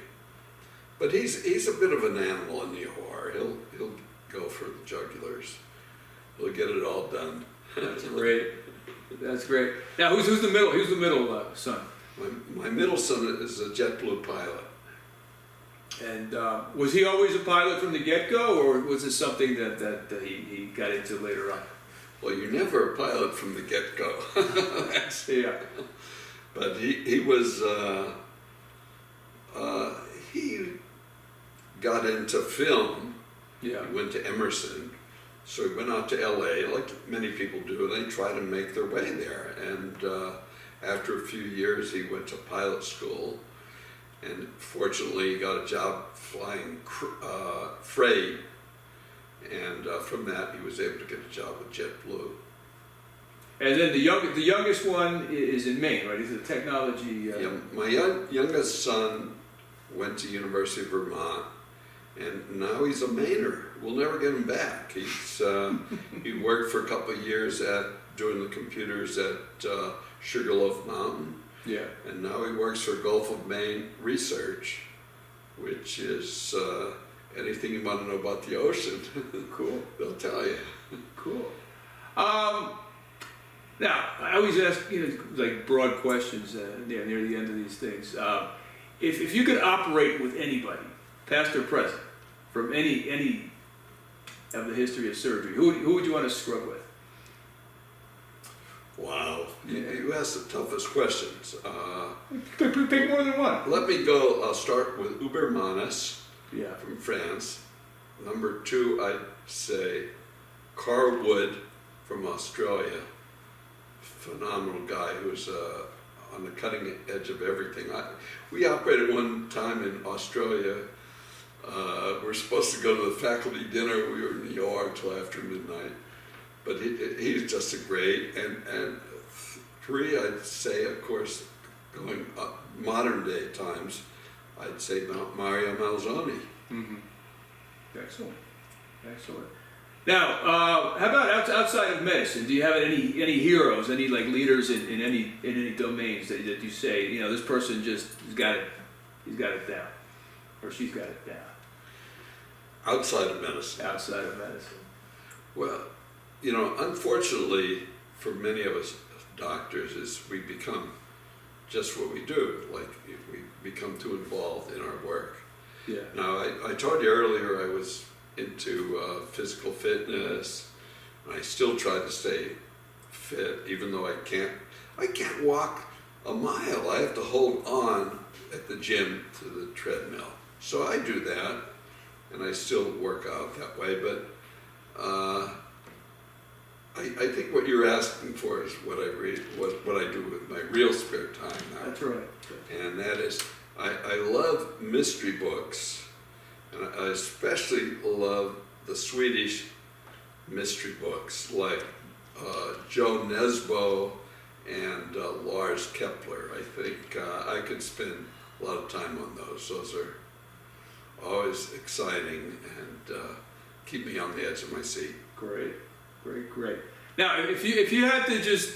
But he's a bit of an animal in the OR. He'll go for the jugulars. He'll get it all done. That's great. That's great. Now, who's the middle? Who's the middle son? My middle son is a JetBlue pilot. And was he always a pilot from the get-go, or was this something that he got into later on? Well, you're never a pilot from the get-go. Yeah. But he was, he got into film. Yeah. He went to Emerson. So he went out to LA, like many people do, and they try to make their way there. And after a few years, he went to pilot school. And fortunately, he got a job flying freight. And from that, he was able to get a job with JetBlue. And then the youngest one is in Maine, right? He's a technology. Yeah, my youngest son went to University of Vermont, and now he's a Mainer. We'll never get him back. He's he worked for a couple of years at doing the computers at Sugarloaf Mountain. Yeah. And now he works for Gulf of Maine Research, which is anything you want to know about the ocean. Cool. They'll tell you. Cool. Now, I always ask, like broad questions near the end of these things. If you could operate with anybody, past or present, from any of the history of surgery, who would you want to scrub with? Wow, you asked the toughest questions. Pick more than one. Let me go, I'll start with Ubermanis Yeah. from France. Number two, I'd say Carl Wood from Australia. Phenomenal guy who's on the cutting edge of everything. We operated one time in Australia. We were supposed to go to the faculty dinner. We were in the OR until after midnight. But he's just a great, and three, I'd say, of course, going modern day times, I'd say Mario Malzoni. Mm-hmm. Excellent. Now, how about outside of medicine? Do you have any heroes, any like leaders in any domains that you say, this person he's got it down, or she's got it down? Outside of medicine. Outside of medicine. Well, unfortunately, for many of us doctors, is we become just what we do. Like, we become too involved in our work. Yeah. Now, I told you earlier I was into physical fitness, and I still try to stay fit, even though I can't walk a mile. I have to hold on at the gym to the treadmill. So I do that, and I still work out that way, but I think what you're asking for is what I read, what I do with my real spare time now. That's right. And that is, I love mystery books, and I especially love the Swedish mystery books like Joe Nesbo and Lars Kepler. I think I could spend a lot of time on those. Those are always exciting and keep me on the edge of my seat. Great. Now, if you had to just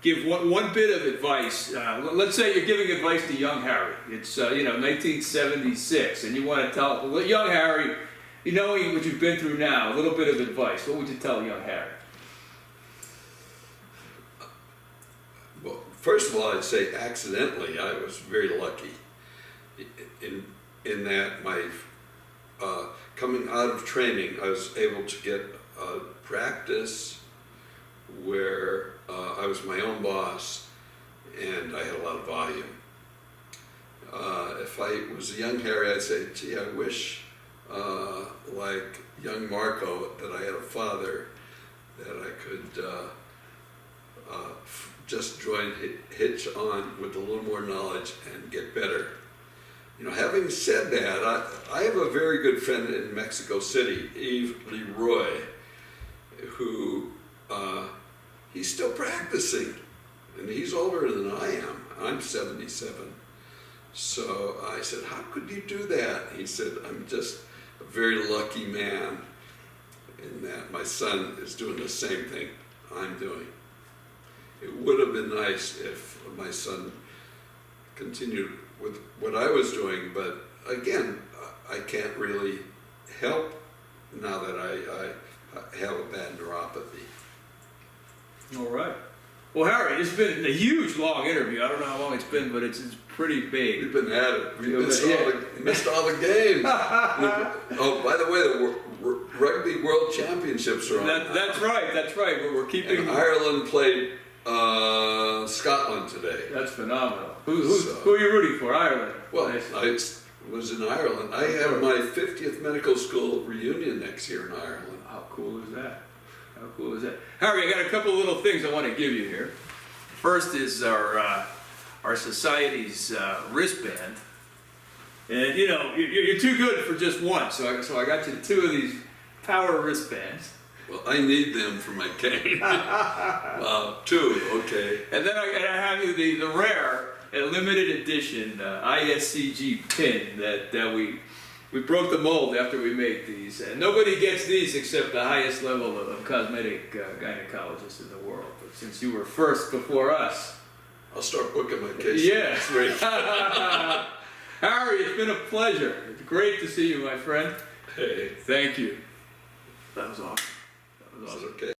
give one bit of advice, let's say you're giving advice to young Harry. It's 1976, and you want to tell young Harry, knowing what you've been through now, a little bit of advice. What would you tell young Harry? first of all, I'd say accidentally, I was very lucky in that my coming out of training, I was able to get practice where I was my own boss and I had a lot of volume. If I was a young Harry, I'd say, gee, I wish, like young Marco, that I had a father that I could just join hitch on with a little more knowledge and get better. You know, having said that, I have a very good friend in Mexico City, Yves Leroy, who he's still practicing, and he's older than I am. I'm 77. So I said, how could you do that? He said, I'm just a very lucky man in that my son is doing the same thing I'm doing. It would have been nice if my son continued with what I was doing, but again, I can't really help now that I have a bad neuropathy. All right. Well, Harry, it's been a huge, long interview. I don't know how long it's been, but it's pretty big. We've been at it. We missed all the games. Oh, by the way, the Rugby World Championships are on. That's right. That's right. We're keeping. And Ireland played Scotland today. That's phenomenal. Who are you rooting for? Ireland. Well, I was in Ireland. I have my 50th medical school reunion next year in Ireland. How cool is that? How cool is that? Harry, I got a couple of little things I want to give you here. First is our society's wristband. And you know, you're too good for just one, so I got you two of these power wristbands. Well, I need them for my cane. Two, okay. And then I have you the rare and limited edition ISCG pin that we broke the mold after we made these. And nobody gets these except the highest level of cosmetic gynecologists in the world. But since you were first before us, I'll start booking my case. Yes. Harry, it's been a pleasure. It's great to see you, my friend. Hey. Thank you. That was awesome. That was awesome. Okay.